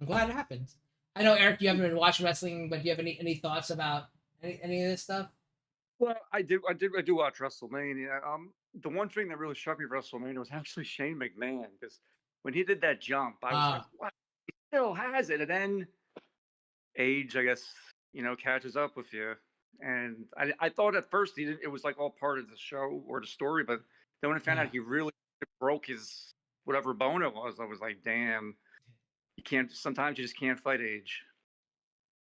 glad it happened. I know, Eric, you haven't been watching wrestling, but do you have any thoughts about any of this stuff? Well, I do watch WrestleMania. The one thing that really struck me for WrestleMania was actually Shane McMahon, because when he did that jump, I was like, Uh, "What? He still has it." And then age, I guess, catches up with you. And I thought at first it was like all part of the show or the story, but then when I found yeah. out he really broke his whatever bone it was, I was like, damn, you can't. Sometimes you just can't fight age.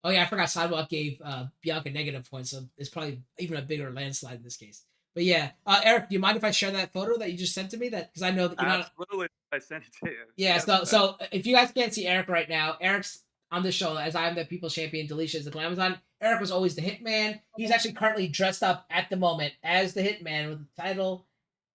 Oh yeah, I forgot Sidewalk gave Bianca negative points, so it's probably even a bigger landslide in this case. But yeah, Eric, do you mind if I share that photo that you just sent to me? That because I know that you're not. Absolutely, I sent it to you. Yeah, Yes, so if you guys can't see Eric right now, Eric's on the show as I am the People's Champion. Delisha is the Glamazon. Eric was always the Hitman. He's actually currently dressed up at the moment as the Hitman with the title,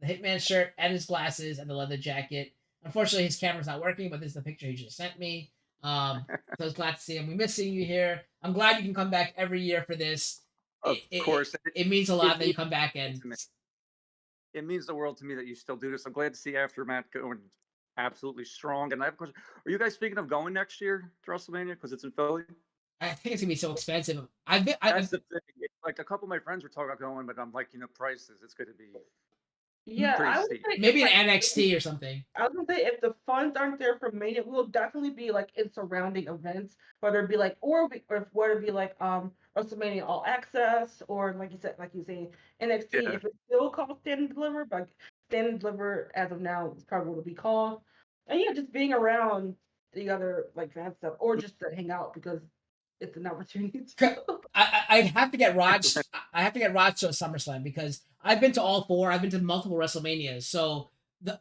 the Hitman shirt, and his glasses and the leather jacket. Unfortunately, his camera's not working, but this is the picture he just sent me. So I was glad to see him. We miss seeing you here. I'm glad you can come back every year for this. of course. It means a lot that you come back and It means the world to me that you still do this. I'm glad to see AfterMat going absolutely strong. And I have a question: are you guys speaking of going next year to WrestleMania because it's in Philly? I think it's gonna be so expensive. I've been, That's the thing. Like a couple of my friends were talking about going, but I'm like, prices. It's going to be Yeah, pretty I would steep. say maybe an NXT or something. I was gonna say if the funds aren't there for Mania, we'll definitely be like in surrounding events, whether it be like or whether it be like WrestleMania All Access or like you said, like you say NXT. Yeah. If it's still called Stand and Deliver, but Stand and Deliver as of now is probably what it'll be called. And yeah, just being around the other like fan stuff or just to hang out because it's an opportunity to. I'd have to get Raj. I have to get Raj to a SummerSlam because I've been to all four. I've been to multiple WrestleManias. So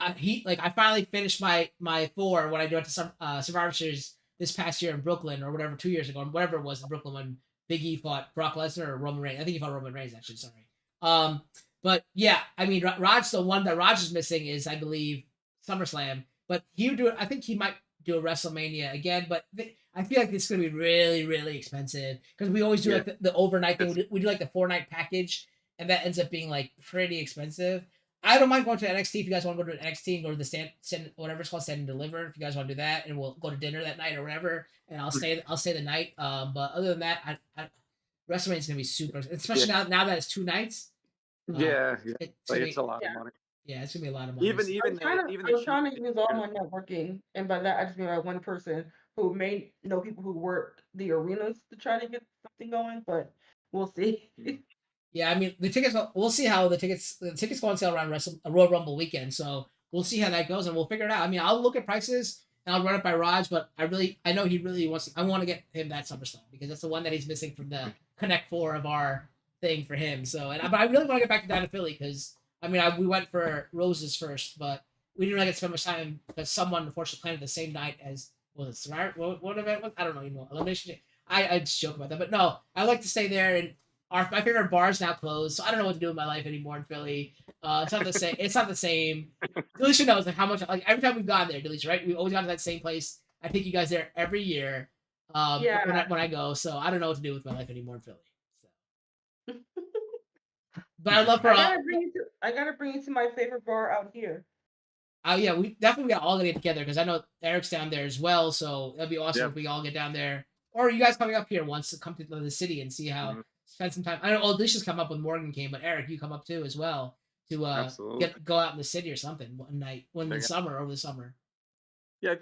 I finally finished my four when I went to some Survivor Series this past year in Brooklyn or whatever 2 years ago, whatever it was in Brooklyn when Big E fought Brock Lesnar or Roman Reigns. I think he fought Roman Reigns actually. Sorry. Um, but yeah, I mean Raj. The one that Raj is missing is I believe SummerSlam. But he would do it. I think he might do a WrestleMania again, but I feel like it's going to be really, really expensive because we always do like the overnight thing. We do like the 4 night package, and that ends up being like pretty expensive. I don't mind going to NXT if you guys want to go to NXT and go to the stand whatever it's called, stand and deliver. If you guys want to do that, and we'll go to dinner that night or whatever, and I'll stay the night. But other than that, WrestleMania is gonna be super, especially now that it's 2 nights. Yeah, It's a lot of money. Yeah, it's gonna be a lot of money. Even I was trying to use all my networking, and by that I just mean like one person who may know people who work the arenas to try to get something going, but we'll see. Yeah, I mean the tickets. We'll see how the tickets go on sale around Royal Rumble weekend. So we'll see how that goes, and we'll figure it out. I mean, I'll look at prices and I'll run it by Raj, but I know he really wants. I want to get him that SummerSlam because that's the one that he's missing from the Connect Four of our thing for him. So, but I really want to get back down to Philly because I mean we went for Roses first, but we didn't really get to spend much time because someone unfortunately planted the same night as what event was I don't know anymore. Elimination. I just joke about that, but no, I like to stay there and my favorite bar is now closed, so I don't know what to do with my life anymore in Philly. It's not the same. It's not the same. Delisha knows like how much like every time we've gone there, Delisha, right? We always gone to that same place. I take you guys there every year. Yeah. When I go, so I don't know what to do with my life anymore in Philly. So. But I love her. I gotta bring you to my favorite bar out here. Yeah, we definitely got all to get together because I know Eric's down there as well. So that'd be awesome if we all get down there. Or you guys coming up here once to come to the city and see how spend some time. I know Alicia's come up when Morgan came, but Eric, you come up too as well to go out in the city or something one night over the summer. Yeah,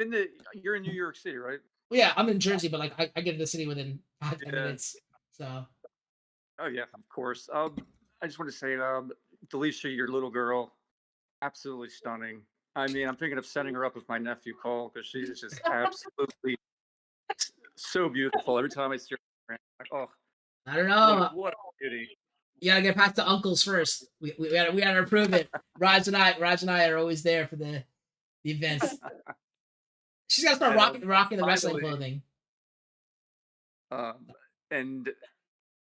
you're in New York City, right? Well, yeah, I'm in Jersey, but like I get to the city within 5-10 minutes. So. Oh yeah, of course. I just want to say, Delisha, your little girl, absolutely stunning. I mean, I'm thinking of setting her up with my nephew Cole because she's just absolutely so beautiful. Every time I see her, I'm like, oh, I don't know. What a beauty. You gotta get past the uncles first. We gotta approve it. Raj and I are always there for the events. She's gotta start rocking the wrestling clothing. And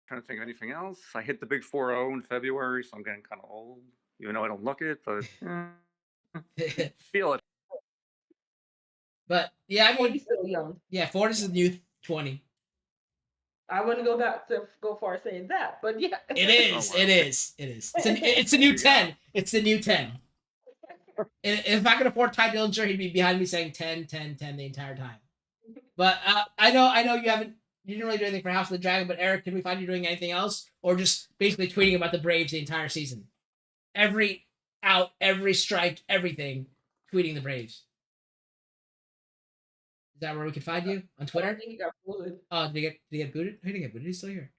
trying to think of anything else. I hit the big 4-0 in February, so I'm getting kind of old, even though I don't look it, but feel it. But yeah, I mean, still young. Yeah, 40 is the new 20. I wouldn't go far saying that, but yeah. It is. Oh, wow. It is. It is. It's a new 10. It's the new 10. If I could afford Ty Dillinger, he'd be behind me saying 10, 10, 10 the entire time. But I know you didn't really do anything for House of the Dragon. But Eric, can we find you doing anything else, or just basically tweeting about the Braves the entire season? Every out, every strike, everything, tweeting the Braves. Is that where we can find you on I Twitter? don't think he got frozen. Oh, did he get booted? He didn't get booted. He's still here.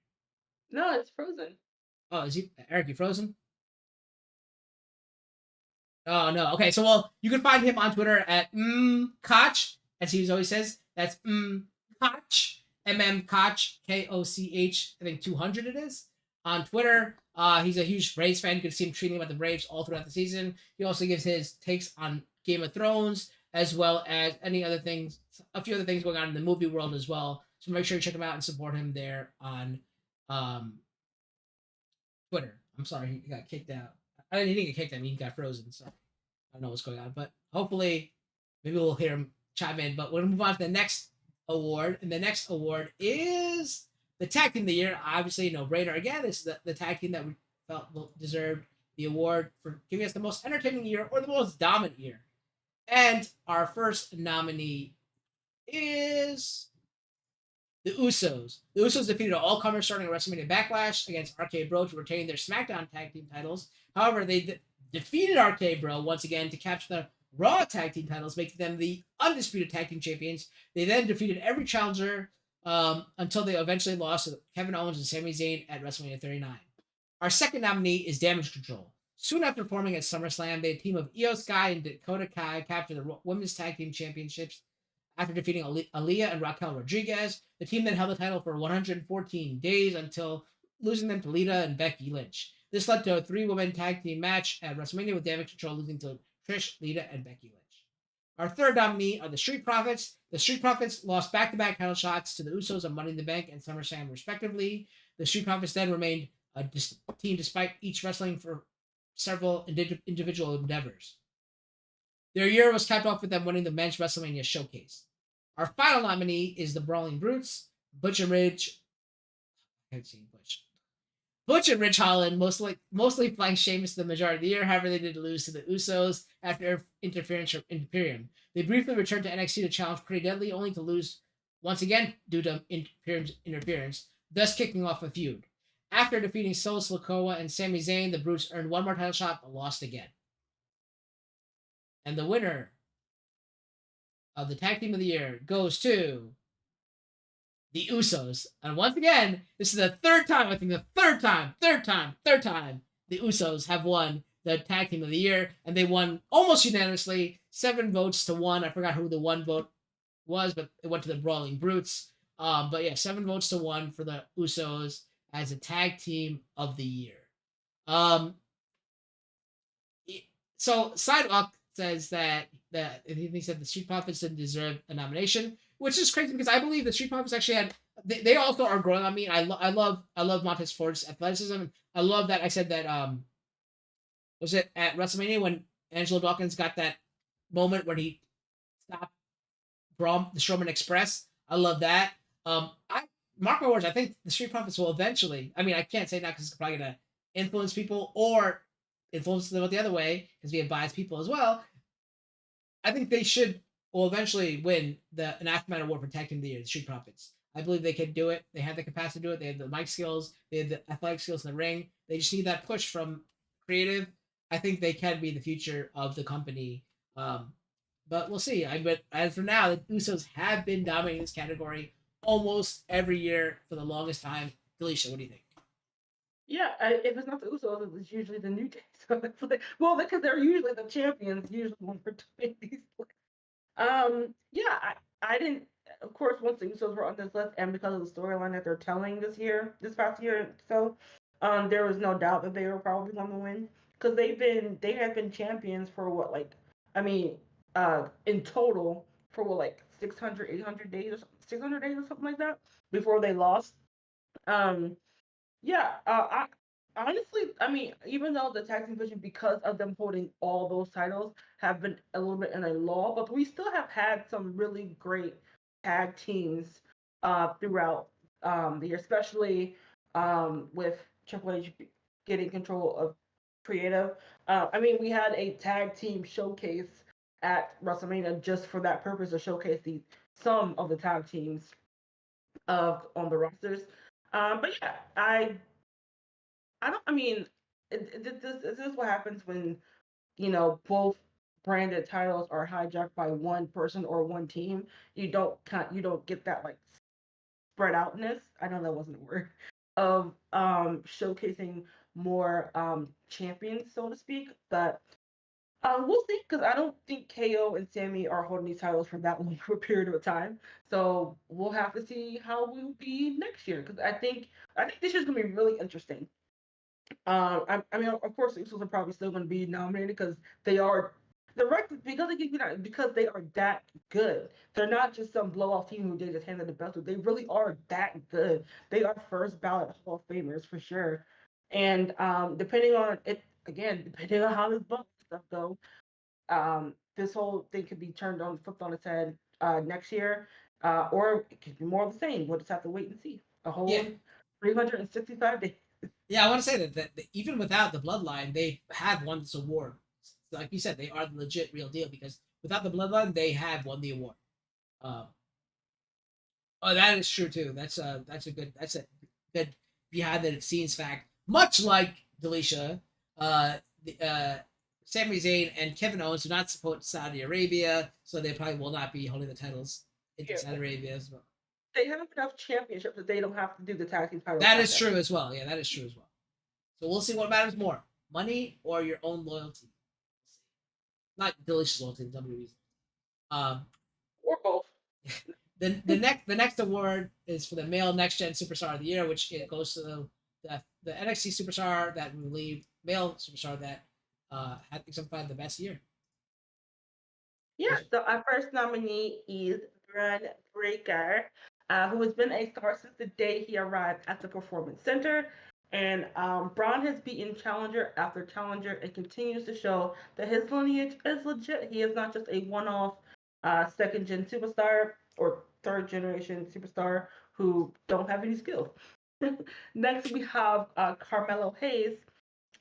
No, it's frozen. Oh, is he Eric? You frozen? Oh no. Okay, so well, you can find him on Twitter at Koch, as he always says. That's Koch, Koch, Koch. I think 200 it is on Twitter. He's a huge Braves fan. You can see him tweeting about the Braves all throughout the season. He also gives his takes on Game of Thrones as well as a few other things going on in the movie world as well. So make sure you check him out and support him there on Twitter. I'm sorry, he got kicked out. I didn't get kicked out. I mean, he got frozen. So I don't know what's going on, but hopefully, maybe we'll hear him chime in. But we're gonna move on to the next award, and the next award is the tag team of the year. Obviously, no brainer. Again, this is the tag team that we felt deserved the award for giving us the most entertaining year or the most dominant year. And our first nominee is the Usos. The Usos defeated all comers starting at WrestleMania Backlash against RK Bro to retain their SmackDown tag team titles. However, they defeated RK Bro once again to capture the Raw tag team titles, making them the undisputed tag team champions. They then defeated every challenger until they eventually lost to Kevin Owens and Sami Zayn at WrestleMania 39. Our second nominee is Damage Control. Soon after forming at SummerSlam, the team of Io Sky and Dakota Kai captured the Women's Tag Team Championships after defeating Aaliyah and Raquel Rodriguez. The team then held the title for 114 days until losing them to Lita and Becky Lynch. This led to a 3-woman tag team match at WrestleMania with Damage Control losing to Trish, Lita, and Becky Lynch. Our third nominee are the Street Profits. The Street Profits lost back-to-back title shots to the Usos on Money in the Bank and SummerSlam, respectively. The Street Profits then remained a team despite each wrestling for several individual endeavors. Their year was capped off with them winning the Men's WrestleMania Showcase. Our final nominee is the Brawling Brutes, Butch and Ridge. I haven't seen Butch. Butch and Ridge Holland mostly flanked Sheamus the majority of the year. However, they did lose to the Usos after interference from Imperium. They briefly returned to NXT to challenge Pretty Deadly, only to lose once again due to interference, thus kicking off a feud. After defeating Solo Sikoa and Sami Zayn, the Brutes earned one more title shot but lost again. And the winner of the Tag Team of the Year goes to the Usos. And once again, this is the third time the Usos have won the Tag Team of the Year, and they won almost unanimously, 7 votes to 1. I forgot who the 1 vote was, but it went to the Brawling Brutes. But yeah, 7 votes to 1 for the Usos as a Tag Team of the Year. So Sidewalk says that he said the Street Profits didn't deserve a nomination, which is crazy because I believe the Street Profits actually had. They also are growing on me. I love Montez Ford's athleticism. I love that. I said that was it at WrestleMania when Angelo Dawkins got that moment when he stopped Braun the Strowman Express. I love that. Mark my words. I think the Street Profits will eventually. I mean, I can't say that because it's probably gonna influence people or influence them the other way because we have biased people as well. I think they will eventually win an AfterMat award for Tag Team of the Year, the Street Profits. I believe they can do it. They have the capacity to do it. They have the mic skills. They have the athletic skills in the ring. They just need that push from creative. I think they can be the future of the company. But we'll see. But as for now, the Usos have been dominating this category almost every year for the longest time. Felicia, what do you think? Yeah, if it's not the Usos, it's usually the New Day. So it's like, well, because they're usually the champions, usually when we're doing these. Yeah, I didn't. Of course, once the Usos were on this list, and because of the storyline that they're telling this past year, so there was no doubt that they were probably going to win because they have been champions for what, like, I mean, in total for what, like 600, 800 days or 600 days or something like that before they lost. Yeah, I honestly, I mean, even though the tag team division, because of them holding all those titles, have been a little bit in a lull, but we still have had some really great tag teams throughout the year, especially with Triple H getting control of creative. I mean, we had a tag team showcase at WrestleMania just for that purpose to showcase some of the tag teams of on the rosters. But yeah, I don't. I mean, this is what happens when both branded titles are hijacked by one person or one team. You don't get that like spread outness. I know that wasn't a word of showcasing more champions, so to speak. But we'll see, because I don't think KO and Sammy are holding these titles for that long of a period of time. So we'll have to see how we'll be next year. Because I think this year's gonna be really interesting. I mean, of course, the Usos are probably still going to be nominated because they are the record because they keep because they are that good. They're not just some blow off team who they just handed the belt to. They really are that good. They are first ballot Hall of Famers for sure. And depending on it, again, depending on how this belt stuff go, this whole thing could be flipped on its head next year, or it could be more of the same. We'll just have to wait and see. A Yeah, whole 365 days. yeah. I want to say that even without the bloodline, they have won this award. Like you said, they are the legit real deal because without the bloodline, they have won the award. Um, oh, that is true too. That's a good behind the scenes fact. Much like Delisha, the Sami Zayn and Kevin Owens do not support Saudi Arabia, so they probably will not be holding the titles in Yeah. Saudi Arabia as well. They have enough championships that they don't have to do the tag team title. That is true as well. Yeah, that is true as well. So we'll see what matters more: money or your own loyalty. Not Delisha's loyalty, WWE's. Um, Or both. the next award is for the male next gen superstar of the year, which it goes to the NXT superstar that relieved male superstar that had exemplified the best year. Yeah, so our first nominee is Braun Breaker, who has been a star since the day he arrived at the Performance Center. And Braun has beaten challenger after challenger and continues to show that his lineage is legit. He is not just a one off second gen superstar or third generation superstar who don't have any skills. Next, we have Carmelo Hayes.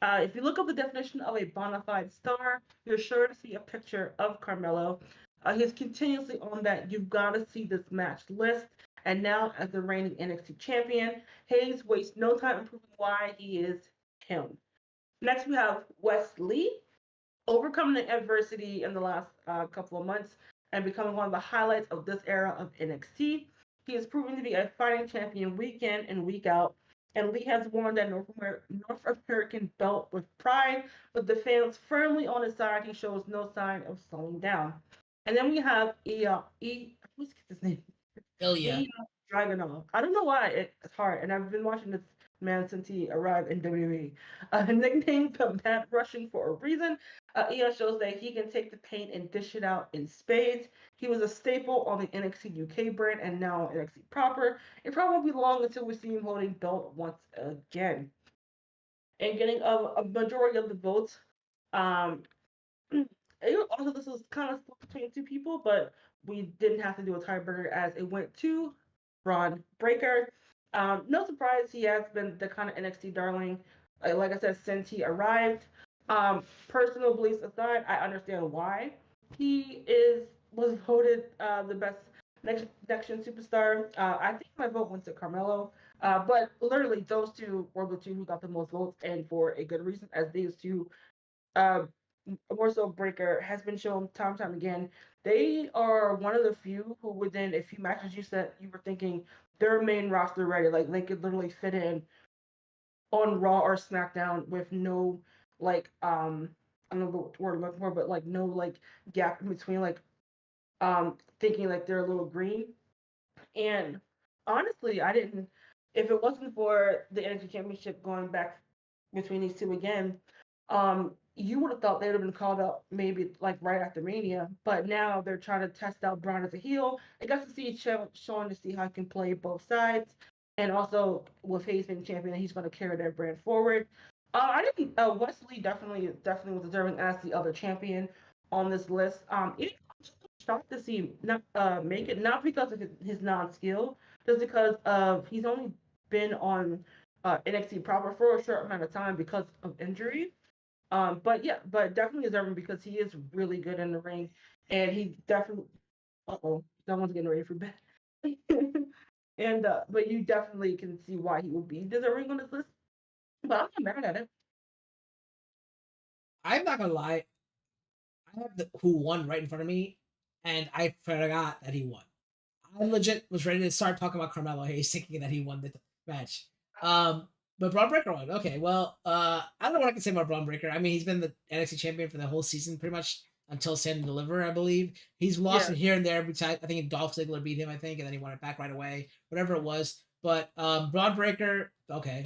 If you look up the definition of a bona fide star, you're sure to see a picture of Carmelo. He's continuously on that "you've got to see this match" list. And now, as the reigning NXT champion, Hayes wastes no time in proving why he is him. Next, we have Wes Lee, overcoming the adversity in the last couple of months and becoming one of the highlights of this era of NXT. He is proving to be a fighting champion week in and week out, and Lee has worn that North American belt with pride. With the fans firmly on his side, he shows no sign of slowing down. And then we have what's his name? Ilya. Dragunov. I don't know why it's hard, and I've been watching this man since he arrived in WWE. Nicknamed the Mad Rushing for a reason, Ian shows that he can take the paint and dish it out in spades. He was a staple on the NXT UK brand and now on NXT proper. It probably be long until we see him holding belt once again. And getting a majority of the votes. Um, also, this was kind of split between two people, but we didn't have to do a tiebreaker as it went to Braun Breaker. No surprise, he has been the kind of NXT darling, like I said, since he arrived. Personal beliefs aside, I understand why he was voted the best next gen superstar. I think my vote went to Carmelo, but literally those two were the two who got the most votes, and for a good reason, as these two uh, more so Breaker has been shown time and time again. They are one of the few who within a few matches you said you were thinking their main roster ready. Like they could literally fit in on Raw or SmackDown with no like I don't know the word I'm looking for, but like no like gap in between like thinking like they're a little green. And honestly, I didn't if it wasn't for the NXT Championship going back between these two again, you would have thought they would have been called up maybe like right after Mania, but now they're trying to test out Braun as a heel. I got to see Sean to see how he can play both sides, and also with Hayes being champion, he's going to carry their brand forward. I didn't. Wesley definitely was deserving as the other champion on this list. Even shocked to see him not make it, not because of his non-skill, just because of he's only been on NXT proper for a short amount of time because of injury. But yeah, but definitely deserving because he is really good in the ring, and he definitely. Someone's getting ready for bed. And but you definitely can see why he would be deserving on this list. But I'm not mad at it. I'm not gonna lie. I have the who won right in front of me, and I forgot that he won. I legit was ready to start talking about Carmelo Hayes, thinking that he won the match. But Braun Breaker won. Okay, well, I don't know what I can say about Braun Breaker. I mean, he's been the NXT champion for the whole season, pretty much until Stand and Deliver, I believe. He's lost Yeah. it here and there. Besides, I think Dolph Ziggler beat him, I think, and then he won it back right away. Whatever it was, but Braun Breaker, okay,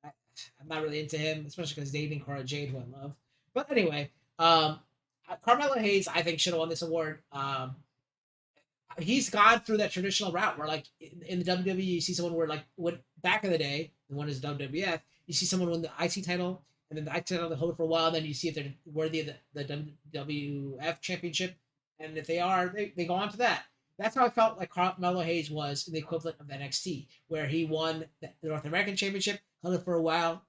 I'm not really into him, especially because dating Cora Jade, who I love. But anyway, Carmelo Hayes, I think, should have won this award. He's gone through that traditional route where, like, in the WWE, you see someone where, like, when back in the day, the one is WWF, you see someone win the IC title, and then the IC title they hold it for a while, and then you see if they're worthy of the WWF championship, and if they are, they go on to that. That's how I felt like Carmelo Hayes was in the equivalent of NXT, where he won the North American Championship, held it for a while,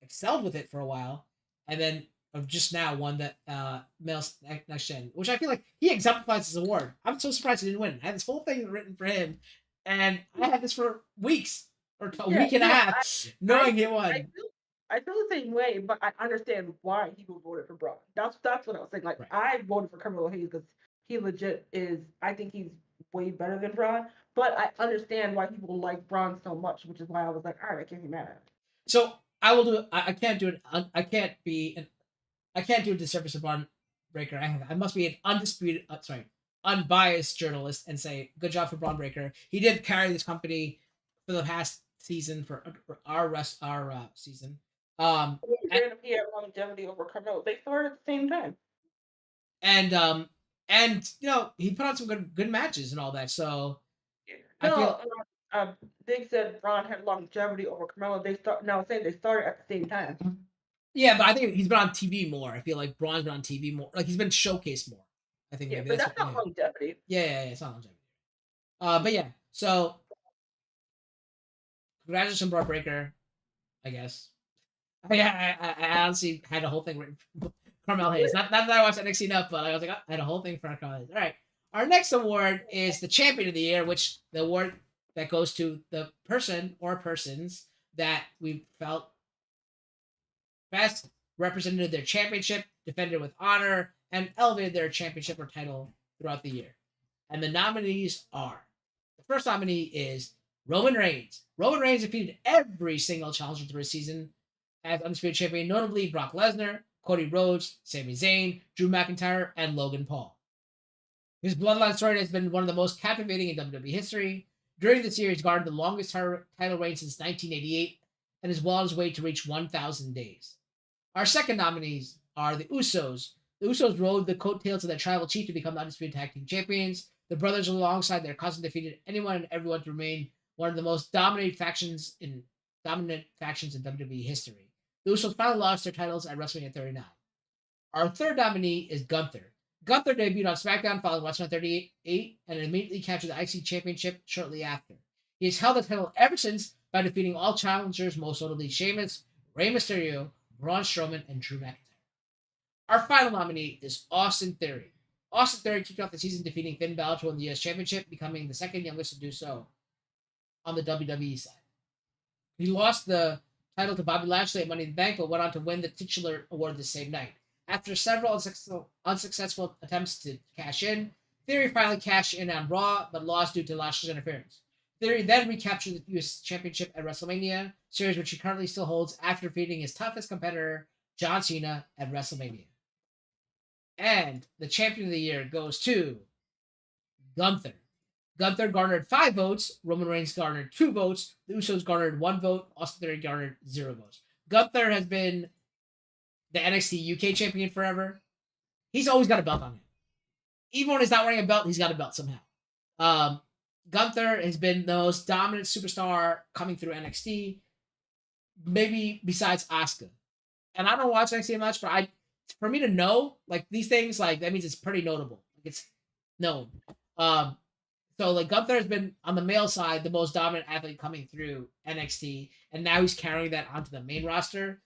excelled with it for a while, and then of just now won that male next gen, which I feel like he exemplifies his award. I'm so surprised he didn't win. I had this whole thing written for him, and I had this for weeks or a week and a half, knowing he won. I feel the same way, but I understand why people voted for Braun. That's what I was saying. Like, Right. I voted for Carmelo Hayes because he legit is. I think he's way better than Braun, but I understand why people like Braun so much, which is why I was like, all right, I can't be mad at it. So I will do. I can't do it. I can't be. I can't do a disservice to Braun Breaker. I must be an undisputed, unbiased journalist and say good job for Braun Breaker. He did carry this company for the past season for our season. He had longevity over Carmelo. They started at the same time. And he put on some good matches and all that. So I feel They said Braun had longevity over Carmelo. They started at the same time. yeah, but I think he's been on TV more. I feel like Braun's been on TV more. Like he's been showcased more. I think Yeah, maybe but that's not longevity. Yeah, it's not longevity. But yeah, so congratulations, Braun Breaker. I guess. I honestly had a whole thing written for Carmel Hayes. Not that I watched NXT enough, but I was like, I had a whole thing for Carmel Hayes. All right. Our next award is the Champion of the Year, which the award that goes to the person or persons that we felt best represented their championship, defended with honor, and elevated their championship or title throughout the year. And the nominees are, the first nominee is Roman Reigns. Roman Reigns defeated every single challenger through his season as Undisputed Champion, notably Brock Lesnar, Cody Rhodes, Sami Zayn, Drew McIntyre, and Logan Paul. His bloodline story has been one of the most captivating in WWE history. During this year, he's garnered the longest title reign since 1988 and is well on his way to reach 1,000 days. Our second nominees are the Usos. The Usos rode the coattails of their tribal chief to become the Undisputed Tag Team Champions. The brothers, alongside their cousin, defeated anyone and everyone to remain one of the most dominant factions in WWE history. The Usos finally lost their titles at WrestleMania 39. Our third nominee is Gunther. Gunther debuted on SmackDown following WrestleMania 38 and immediately captured the IC Championship shortly after. He has held the title ever since by defeating all challengers, most notably Sheamus, Rey Mysterio, Braun Strowman, and Drew McIntyre. Our final nominee is Austin Theory. Austin Theory kicked off the season defeating Finn Balor to win the US Championship, becoming the second youngest to do so on the WWE side. He lost the title to Bobby Lashley at Money in the Bank, but went on to win the titular award the same night. After several unsuccessful attempts to cash in, Theory finally cashed in on Raw, but lost due to Lashley's interference. Theory then recaptured the US Championship at WrestleMania, series which he currently still holds after defeating his toughest competitor, John Cena, at WrestleMania. And the Champion of the Year goes to Gunther. Gunther garnered 5 votes, Roman Reigns garnered 2 votes, the Usos garnered 1 vote, Austin Theory garnered 0 votes. Gunther has been the NXT UK champion forever. He's always got a belt on him. Even when he's not wearing a belt, he's got a belt somehow. Gunther has been the most dominant superstar coming through NXT, maybe besides Asuka. And I don't watch NXT much, but for me to know like these things, like that means it's pretty notable. Like known. Um, so like Gunther has been on the male side the most dominant athlete coming through NXT, and now he's carrying that onto the main roster,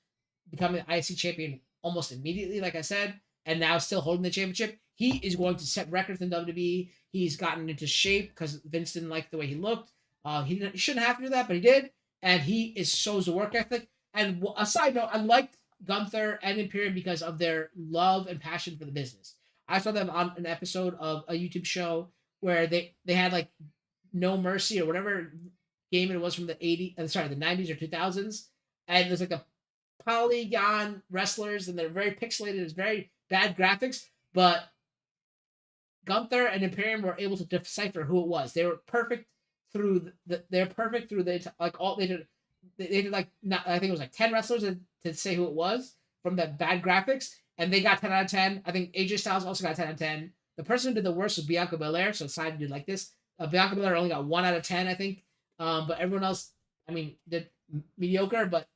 becoming the IC champion almost immediately, like I said, and now still holding the championship. He is going to set records in WWE. He's gotten into shape because Vince didn't like the way he looked. He shouldn't have to do that, but he did, and he is shows the work ethic. And a side note, I liked Gunther and Imperium because of their love and passion for the business. I saw them on an episode of a YouTube show where they had like No Mercy or whatever game it was from the 80s, the 90s or 2000s, and there's like a polygon wrestlers and they're very pixelated. It's very bad graphics, but Gunther and Imperium were able to decipher who it was. They were perfect through they're perfect through the like all they did like not, I think it was like 10 wrestlers to say who it was from the bad graphics, and they got 10 out of 10. I think AJ Styles also got 10 out of 10. The person who did the worst was Bianca Belair, so decided to do like this. Bianca Belair only got 1 out of 10, I think. But everyone else, I mean, did mediocre. But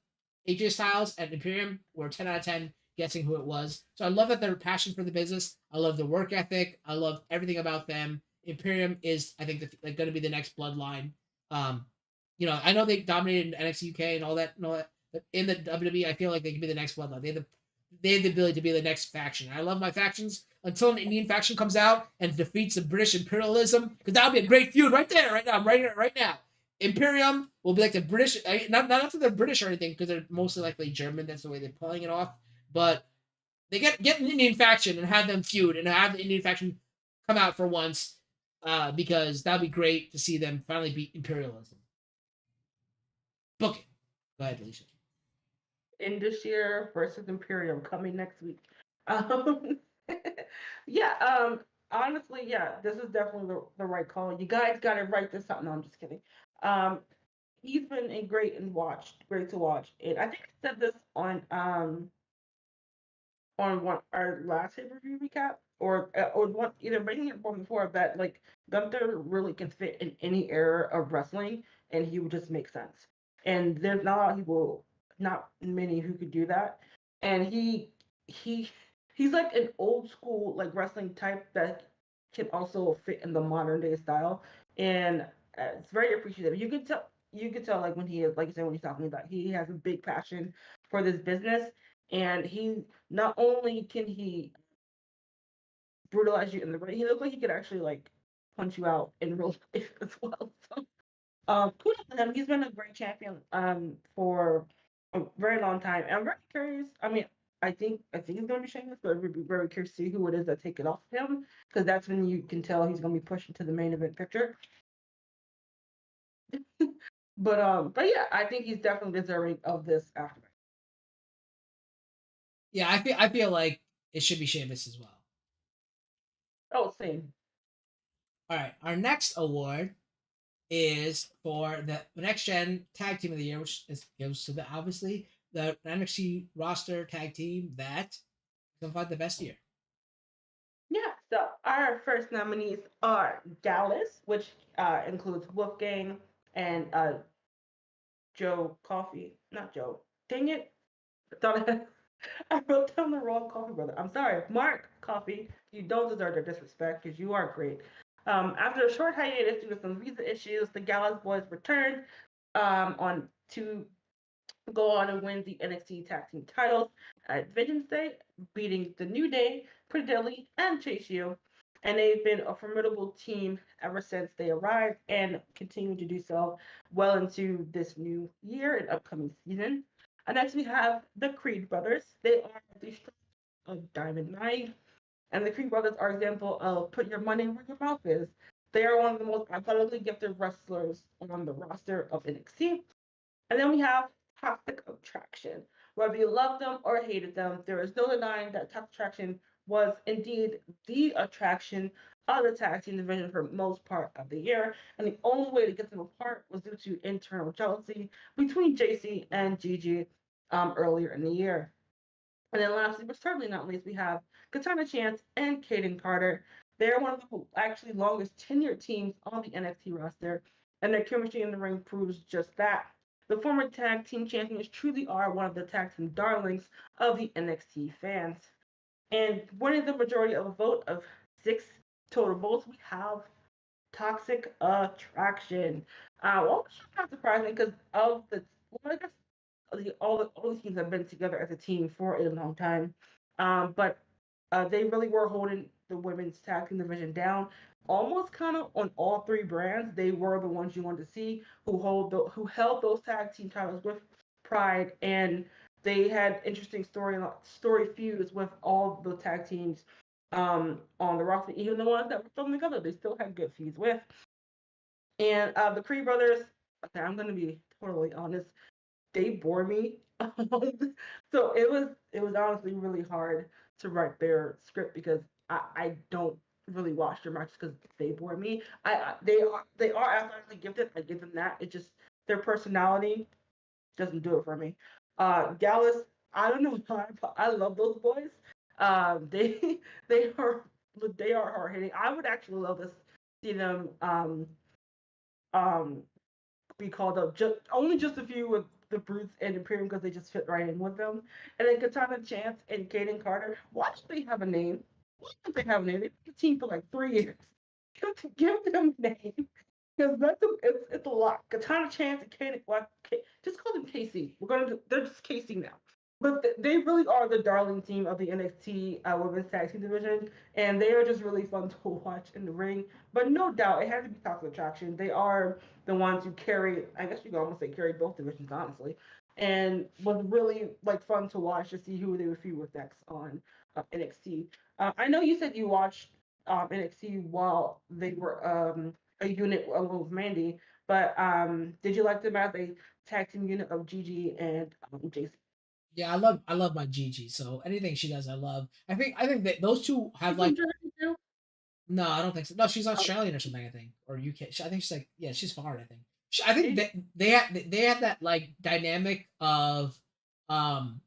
AJ Styles and Imperium were 10 out of 10 guessing who it was. So I love that their passion for the business. I love the work ethic. I love everything about them. Imperium is, I think, like going to be the next bloodline. Um, I know they dominated NXT UK and all that, but in the WWE, I feel like they can be the next bloodline. They have the ability to be the next faction. I love my factions until an Indian faction comes out and defeats the British imperialism, because that would be a great feud right there, right now. I'm writing it right now. Imperium will be like the British, not after they're British or anything, because they're mostly likely German. That's the way they're pulling it off. But they get an Indian faction and have them feud and have the Indian faction come out for once, because that'd be great to see them finally beat imperialism. Book it. Go ahead, Alicia. Indus versus Imperium coming next week. Um, yeah, honestly, yeah, this is definitely the right call. You guys got it right this time. No, I'm just kidding. Um, he's been great to watch. And I think I said this on one our last pay per view recap, or one either bringing it one before that, like Gunther really can fit in any era of wrestling, and he would just make sense. And there's not a lot of people, not many who could do that. And he he's like an old school like wrestling type that can also fit in the modern day style, and it's very appreciative. You could tell like when he is, like you said, when he's talking about, he has a big passion for this business, and he not only can he brutalize you in the ring, he looks like he could actually like punch you out in real life as well. So, kudos to him. He's been a great champion for a very long time. And I'm very curious. I mean, I think he's gonna be shameless, but I'd be very curious to see who it is that take it off him, because that's when you can tell he's gonna be pushed into the main event picture. But yeah, I think he's definitely deserving of this after. Yeah, I feel like it should be Sheamus as well. Oh, same. All right, our next award is for the next gen tag team of the year, which goes to the obviously the NXT roster tag team that can find the best year. Yeah, so our first nominees are Dallas, which includes Wolfgang and Joe Coffee. Not Joe. Dang it. I thought I wrote down the wrong Coffee brother. I'm sorry. Mark Coffee, you don't deserve their disrespect because you are great. After a short hiatus due to some visa issues, the Gallows Boys returned on to go on and win the NXT Tag Team titles at Vengeance Day, beating the New Day, Pretty Deadly, and Chase U. And they've been a formidable team ever since they arrived, and continue to do so well into this new year and upcoming season. And next we have the Creed brothers. They are the strength of Diamond Nine, and the Creed brothers are an example of put your money where your mouth is. They are one of the most athletically gifted wrestlers on the roster of NXT. And then we have Toxic Attraction. Whether you loved them or hated them, there is no denying that Toxic Attraction was indeed the attraction of the tag team division for most part of the year. And the only way to get them apart was due to internal jealousy between JC and Gigi earlier in the year. And then lastly, but certainly not least, we have Katana Chance and Kaden Carter. They're one of the actually longest tenured teams on the NXT roster, and their chemistry in the ring proves just that. The former tag team champions truly are one of the tag team darlings of the NXT fans. And winning the majority of a vote of 6 total votes, we have Toxic Attraction. Well, which is not surprising because of the, well, I guess all the teams have been together as a team for a long time. But they really were holding the women's tag team division down, almost kind of on all three brands. They were the ones you wanted to see who held those tag team titles with pride, and they had interesting story feuds with all the tag teams on the roster, even the ones that were thrown together. They still had good feuds with. And the Creed brothers, okay, I'm gonna be totally honest, they bore me. So it was honestly really hard to write their script because I don't really watch their matches because they bore me. They are athletically gifted. I give them that. It just their personality doesn't do it for me. Gallus, I don't know why, but I love those boys. They they are they are hard hitting. I would actually love to see them um be called up just a few with the Brutes and Imperium because they just fit right in with them. And then Katana Chance and Kaden Carter. Why don't they have a name? Why don't they have a name? They've been a team for like 3 years. Give them a name. Because it's a lot. Katana Chance and Kaden, well, just call them KC. They're just KC now. But they really are the darling team of the NXT Women's Tag Team Division, and they are just really fun to watch in the ring. But no doubt, it has to be Toxic Attraction. They are the ones who carry, I guess you could almost say carry both divisions, honestly. And was really like fun to watch to see who they would feud with next on NXT. I know you said you watched NXT while they were a unit along with Mandy, but did you like them as a tag team unit of Gigi and Jason? Yeah, I love my Gigi. So anything she does, I love. I think that those two You have from like Jersey too? no, I don't think so. No, she's Oh, Australian or something. I think or UK. I think she's like yeah, she's foreign. I think. I think she, they have that like dynamic of um.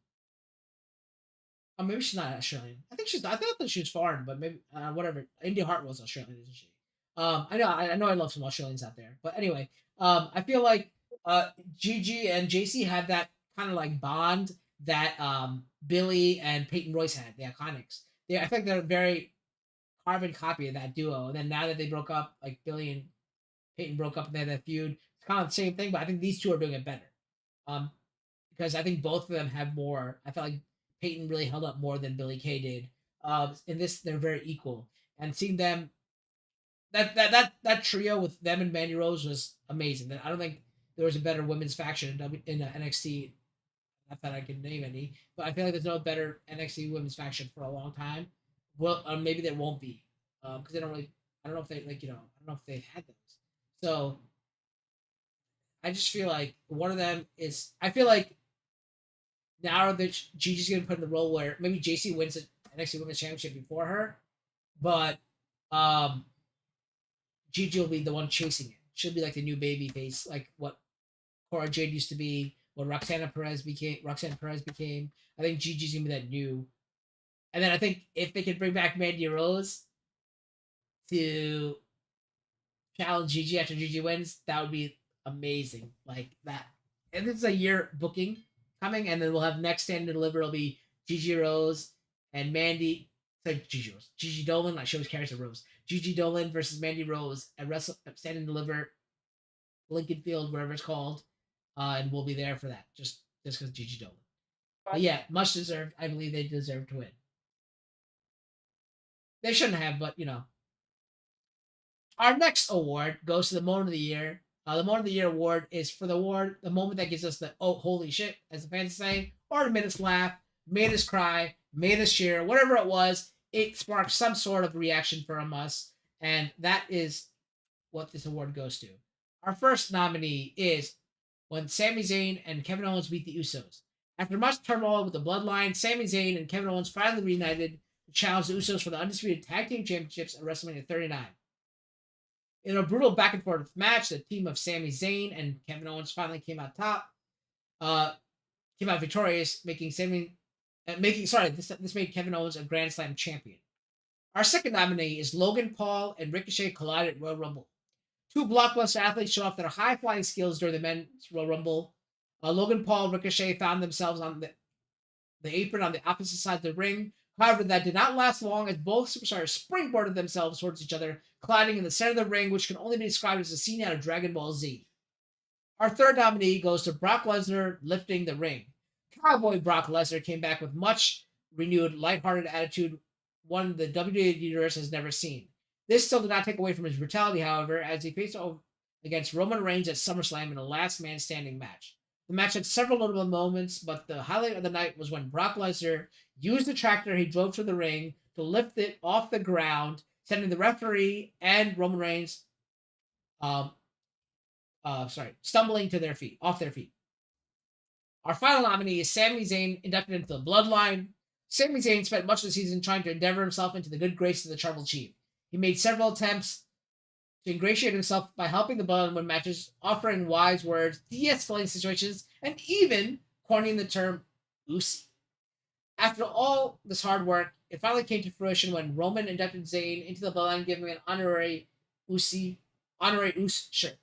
Or maybe she's not Australian. I think she's. I thought that she was foreign, but maybe whatever. India Hartwell's Australian, isn't she? I know. I love some Australians out there, but anyway, I feel like Gigi and JC had that kind of like bond that Billy and Peyton Royce had. The Iconics. I think they're a very carbon copy of that duo. And then now that they broke up, like Billy and Peyton broke up and they had that feud, it's kind of the same thing. But I think these two are doing it better. Um, because I think both of them have more. I felt like Peyton really held up more than Billy Kay did. In this, they're very equal, and seeing them that trio with them and Mandy Rose was amazing. I don't think there was a better women's faction in NXT. Not that I can name any, but I feel like there's no better NXT women's faction for a long time. Well, maybe there won't be because they don't really. I don't know if they like I don't know if they've had those. So I just feel like one of them is. I feel like now that Gigi's gonna put in the role where maybe JC wins the NXT Women's Championship before her, but um, Gigi will be the one chasing it. She'll be like the new baby face, like what Cora Jade used to be, what Roxana Perez became. I think Gigi's gonna be that new. And then I think if they could bring back Mandy Rose to challenge Gigi after Gigi wins, that would be amazing. Like that. And this is a year booking coming, and then we'll have next stand and deliver. It'll be Gigi Rose and Mandy. Like Gigi Rose, Gigi Dolan. Like she always carries a rose. Gigi Dolan versus Mandy Rose at Wrestle Stand and Deliver, Lincoln Field, wherever it's called, and we'll be there for that. Just because Gigi Dolan. But yeah, much deserved. I believe they deserve to win. They shouldn't have, but our next award goes to the moment of the year. The moment of the year award is for the moment that gives us the oh holy shit, as the fans say, or made us laugh, made us cry, made us cheer, whatever it was. It sparked some sort of reaction from us, and that is what this award goes to. Our first nominee is when Sami Zayn and Kevin Owens beat the Usos. After much turmoil with the Bloodline, Sami Zayn and Kevin Owens finally reunited to challenge the Usos for the undisputed tag team championships at WrestleMania 39. In a brutal back and forth match, the team of Sami Zayn and Kevin Owens finally came out top. Came out victorious, this made Kevin Owens a Grand Slam champion. Our second nominee is Logan Paul and Ricochet collided at Royal Rumble. Two blockbuster athletes show off their high flying skills during the men's Royal Rumble. Logan Paul and Ricochet found themselves on the apron on the opposite side of the ring, However, that did not last long as both superstars springboarded themselves towards each other, colliding in the center of the ring, which can only be described as a scene out of Dragon Ball Z. Our third nominee goes to Brock Lesnar lifting the ring. Cowboy Brock Lesnar came back with much renewed, lighthearted attitude, one the WWE Universe has never seen. This still did not take away from his brutality, however, as he faced off against Roman Reigns at SummerSlam in a last man standing match. The match had several notable moments, but the highlight of the night was when Brock Lesnar used the tractor he drove to the ring to lift it off the ground, sending the referee and Roman Reigns stumbling to their feet, off their feet. Our final nominee is Sami Zayn, inducted into the Bloodline. Sami Zayn spent much of the season trying to endeavor himself into the good graces of the Tribal Chief. He made several attempts to ingratiate himself by helping the Bloodline win matches, offering wise words, de-escalating situations, and even coining the term Usi. After all this hard work, it finally came to fruition when Roman inducted Zayn into the Bloodline, giving him an honorary Us shirt.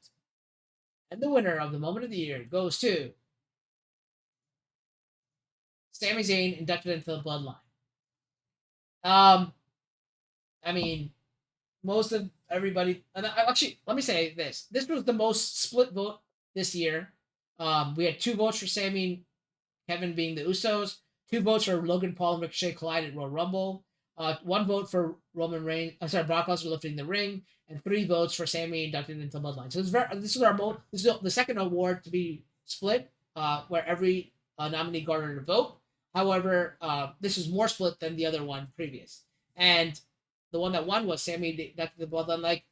And the winner of the Moment of the Year goes to Sami Zayn, inducted into the Bloodline. I mean, most of everybody, and actually, let me say this: this was the most split vote this year. We had 2 votes for Sami and Kevin being the Usos, 2 votes for Logan Paul and Ricochet collided at Royal Rumble, 1 vote for Brock Lesnar lifting the ring, and 3 votes for Sami inducted into Bloodline. So this is the second award to be split, where every nominee garnered a vote. However, this is more split than the other one previous, and the one that won was Sami inducted into Bloodline. Like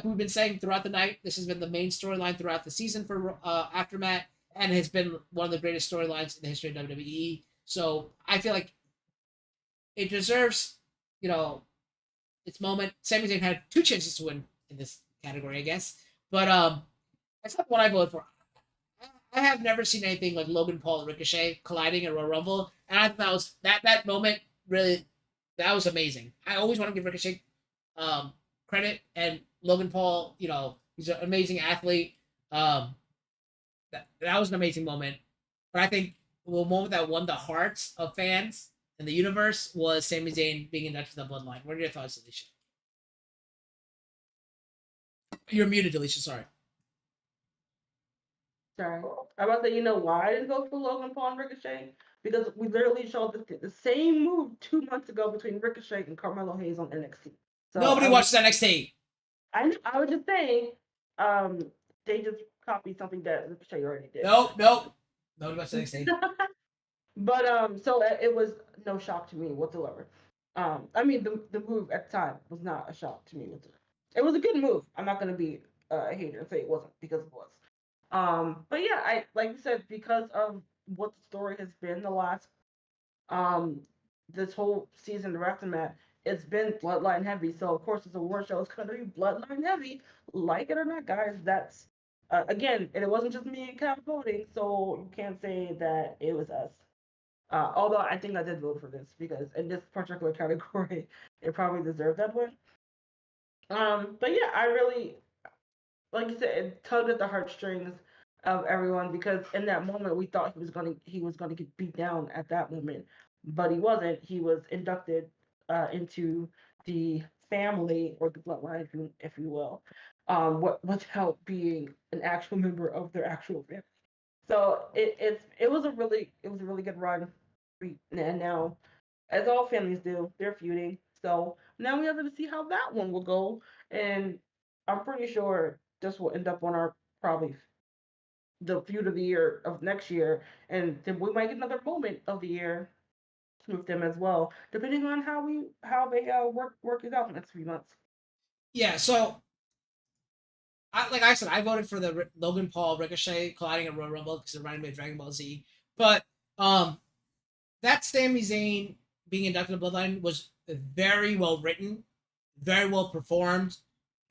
we've been saying throughout the night, this has been the main storyline throughout the season for AfterMat, and has been one of the greatest storylines in the history of WWE. So I feel like it deserves, its moment. Sami Zayn had 2 chances to win in this category, I guess. But that's not what I voted for. I have never seen anything like Logan Paul and Ricochet colliding at Royal Rumble, and I thought that moment really, that was amazing. I always want to give Ricochet credit, and Logan Paul, he's an amazing athlete. That was an amazing moment. But I think the moment that won the hearts of fans in the universe was Sami Zayn being inducted to the Bloodline. What are your thoughts, Alicia? You're muted, Alicia. Sorry. Sorry. I was about to say, why I didn't vote for Logan Paul and Ricochet? Because we literally showed the same move 2 months ago between Ricochet and Carmelo Hayes on NXT. So nobody watches NXT. I was just saying, they just copied something that Ricochet already did. Nope. Nobody watches NXT. But so it was no shock to me whatsoever. I mean the move at the time was not a shock to me whatsoever. It was a good move. I'm not gonna be a hater and say it wasn't, because it was. But yeah, I like you said, because of what the story has been the last this whole season of AfterMat, it's been Bloodline heavy. So of course this award show is gonna be Bloodline heavy, like it or not, guys. That's again, and it wasn't just me and Cap voting, so you can't say that it was us. Although I think I did vote for this, because in this particular category, it probably deserved that win. But yeah, I really, like you said, it tugged at the heartstrings of everyone, because in that moment we thought he was gonna get beat down at that moment, but he wasn't. He was inducted into the family, or the bloodline, if you will, without being an actual member of their actual family. So it was a really good run, and now, as all families do, they're feuding. So now we have to see how that one will go, and I'm pretty sure this will end up on our, probably, the feud of the year of next year, and then we might get another moment of the year with them as well, depending on how they work it out the next few months. Yeah. So, like I said, I voted for the Logan Paul Ricochet colliding at Royal Rumble because it reminded me of Dragon Ball Z. But that Sami Zayn being inducted to Bloodline was very well written, very well performed.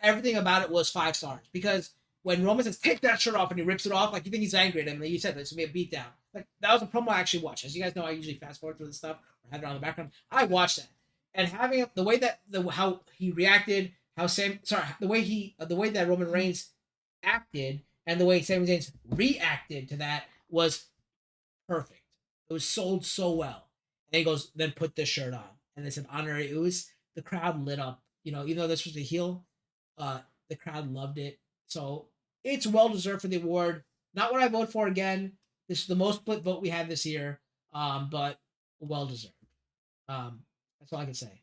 Everything about it was 5 stars, because when Roman says, "Take that shirt off," and he rips it off, like, you think he's angry at him, and you said this would be a beatdown. Like, that was a promo I actually watched. As you guys know, I usually fast forward through the stuff or have it on the background. I watched that, and having the way that how he reacted, the way that Roman Reigns acted, and the way Sami Zayn reacted to that was perfect. It was sold so well. And he goes, "Then put this shirt on." and they said honorary ooze, the crowd lit up. Even though this was a heel, the crowd loved it. So it's well deserved for the award. Not what I vote for again. This is the most split vote we had this year, but well deserved. That's all I can say.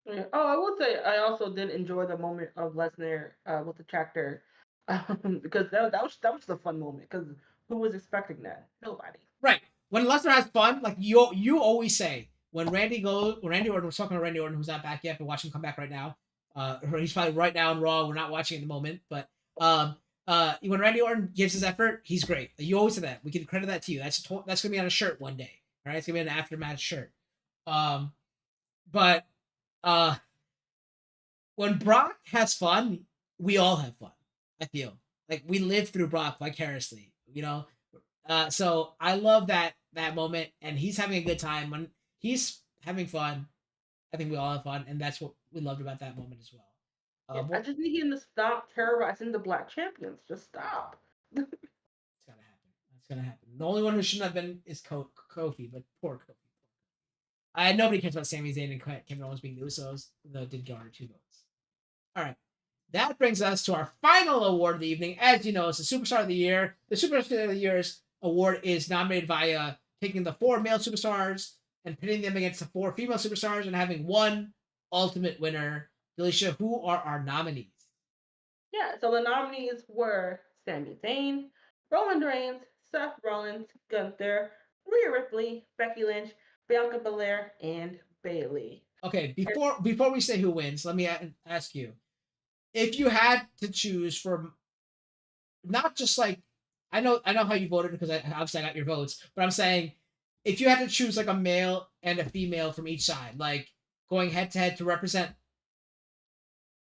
Yeah. Oh, I will say I also did enjoy the moment of Lesnar with the tractor, because that was the fun moment. Because who was expecting that? Nobody. Right. When Lesnar has fun, like you always say, when Randy Orton was talking to Randy Orton, who's not back yet, but watch him come back right now. He's probably right now in Raw. We're not watching at the moment, but when Randy Orton gives his effort, he's great. You always say that. We can credit that to you. That's gonna be on a shirt one day. All right, it's gonna be an AfterMat shirt. But when Brock has fun, we all have fun. I feel like we live through Brock vicariously. So I love that moment, and he's having a good time. When he's having fun, I think we all have fun, and that's what we loved about that moment as well. Yeah, I just need him to stop terrorizing the black champions. Just stop. It's gotta happen. That's gonna happen. The only one who shouldn't have been is Kofi, but poor Kofi. Nobody cares about Sami Zayn and Kevin Owens being the Usos, though it did garner 2 votes. All right. That brings us to our final award of the evening. As you know, it's the Superstar of the Year. The Superstar of the Year's award is nominated via taking the 4 male superstars and pitting them against the 4 female superstars and having one ultimate winner. Delisha, who are our nominees? Yeah, so the nominees were Sami Zayn, Roman Reigns, Seth Rollins, Gunther, Rhea Ripley, Becky Lynch, Bianca Belair, and Bayley. Okay, before we say who wins, let me ask you. If you had to choose from not just like I know how you voted because obviously I got your votes, but I'm saying if you had to choose like a male and a female from each side, like going head to head to represent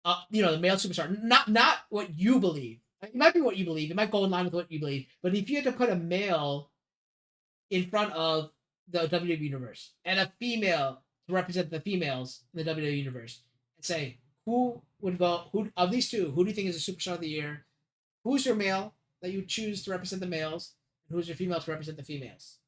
the male superstar, not what you believe. It might be what you believe. It might go in line with what you believe. But if you had to put a male in front of the WWE universe and a female to represent the females in the WWE universe, and say who would go, who of these two, who do you think is a superstar of the year? Who's your male that you choose to represent the males, and who's your female to represent the females?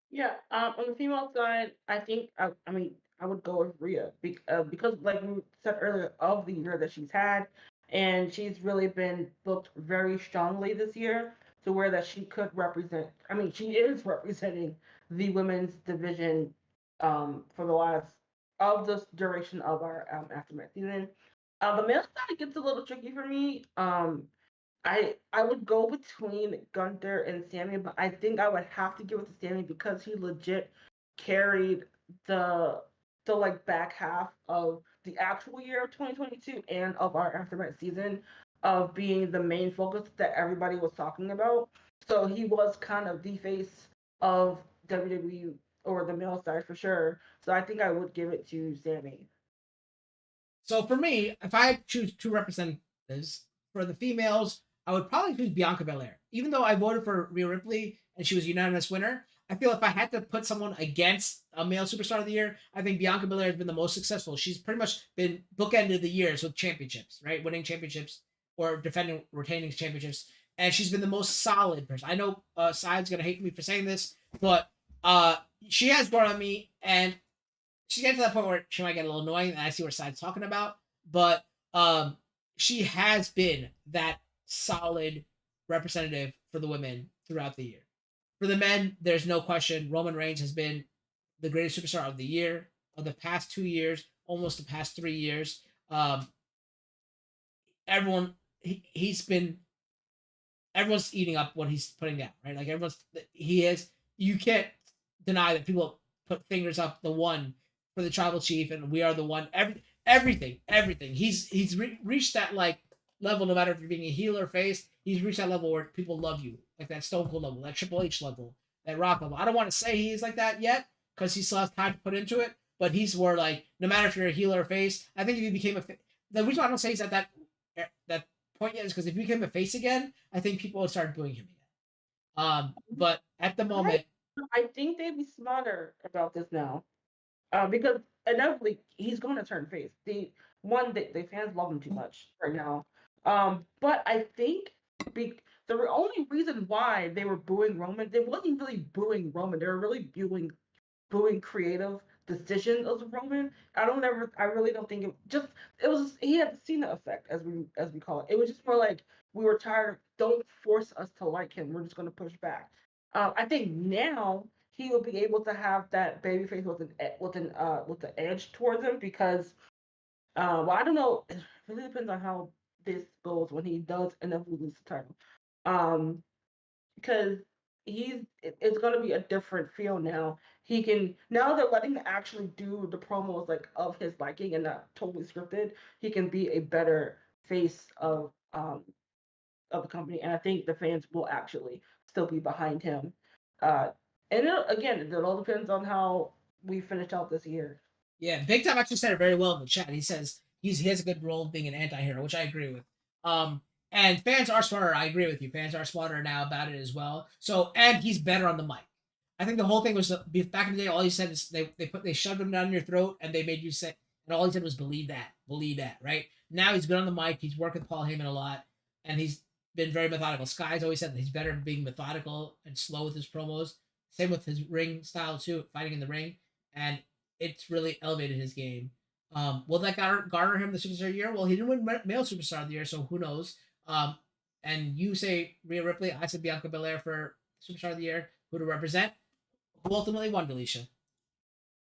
Yeah, on the female side, I think I would go with Rhea because like we said earlier of the year that she's had, and she's really been booked very strongly this year to where that she could represent. I mean, she is representing the women's division for the last of this duration of our aftermath season. The male side gets a little tricky for me. I would go between Gunther and Sammy, but I think I would have to give it to Sammy because he legit carried the like back half of the actual year of 2022 and of our aftermath season of being the main focus that everybody was talking about. So he was kind of the face of WWE or the male side for sure. So I think I would give it to Sammy. So for me, if I choose 2 representatives for the females, I would probably choose Bianca Belair. Even though I voted for Rhea Ripley and she was a unanimous winner, I feel if I had to put someone against a male superstar of the year, I think Bianca Belair has been the most successful. She's pretty much been bookended the years with championships, right? Winning championships or retaining championships. And she's been the most solid person. I know Side's going to hate me for saying this, but she has grown on me, and she's getting to that point where she might get a little annoying, and I see what Side's talking about. But she has been that solid representative for the women throughout the year. For the men, there's no question. Roman Reigns has been the greatest superstar of the year, of the past 2 years, almost the past 3 years. Everyone, he's been, everyone's eating up what he's putting down, right? Like he is. You can't deny that people put fingers up the one for the tribal chief, and we are the one. Everything. He's reached that like level. No matter if you're being a heel or face, he's reached that level where people love you, like that Stone Cold level, that Triple H level, that Rock level. I don't want to say he is like that yet because he still has time to put into it. But he's where like no matter if you're a heel or a face, I think if he became the reason why I don't say he's at that point yet is because if he became a face again, I think people would start booing him again. But at the moment, I think they'd be smarter about this now, because inevitably he's going to turn face. The fans love him too much right now. But I think the only reason why they were booing Roman, they wasn't really booing Roman. They were really booing creative decision of Roman. I really don't think it was he had the Cena effect as we call it. It was just more like we were tired. Don't force us to like him. We're just gonna push back. I think now he will be able to have that babyface with the edge towards him because well I don't know. It really depends on how this goes when he does end up losing the title. Um, because it's gonna be a different feel now. He can now they're letting him actually do the promos like of his liking and not totally scripted. He can be a better face of the company, and I think the fans will actually still be behind him. Uh, and again, it all depends on how we finish out this year. Yeah, Big Time actually said it very well in the chat. He says he has a good role of being an anti-hero, which I agree with. Um, and fans are smarter. I agree with you. Fans are smarter now about it as well. So, and he's better on the mic. I think the whole thing was back in the day. All he said is they shoved him down your throat and they made you say, and all he said was believe that, right? Now he's good on the mic. He's worked with Paul Heyman a lot, and he's been very methodical. Sky's always said that he's better at being methodical and slow with his promos. Same with his ring style too, fighting in the ring, and it's really elevated his game. Will that garner him the Superstar of the Year? Well, he didn't win Male Superstar of the Year, so who knows? And you say Rhea Ripley, I said Bianca Belair for Superstar of the Year. Who to represent? Who ultimately won, Delisha?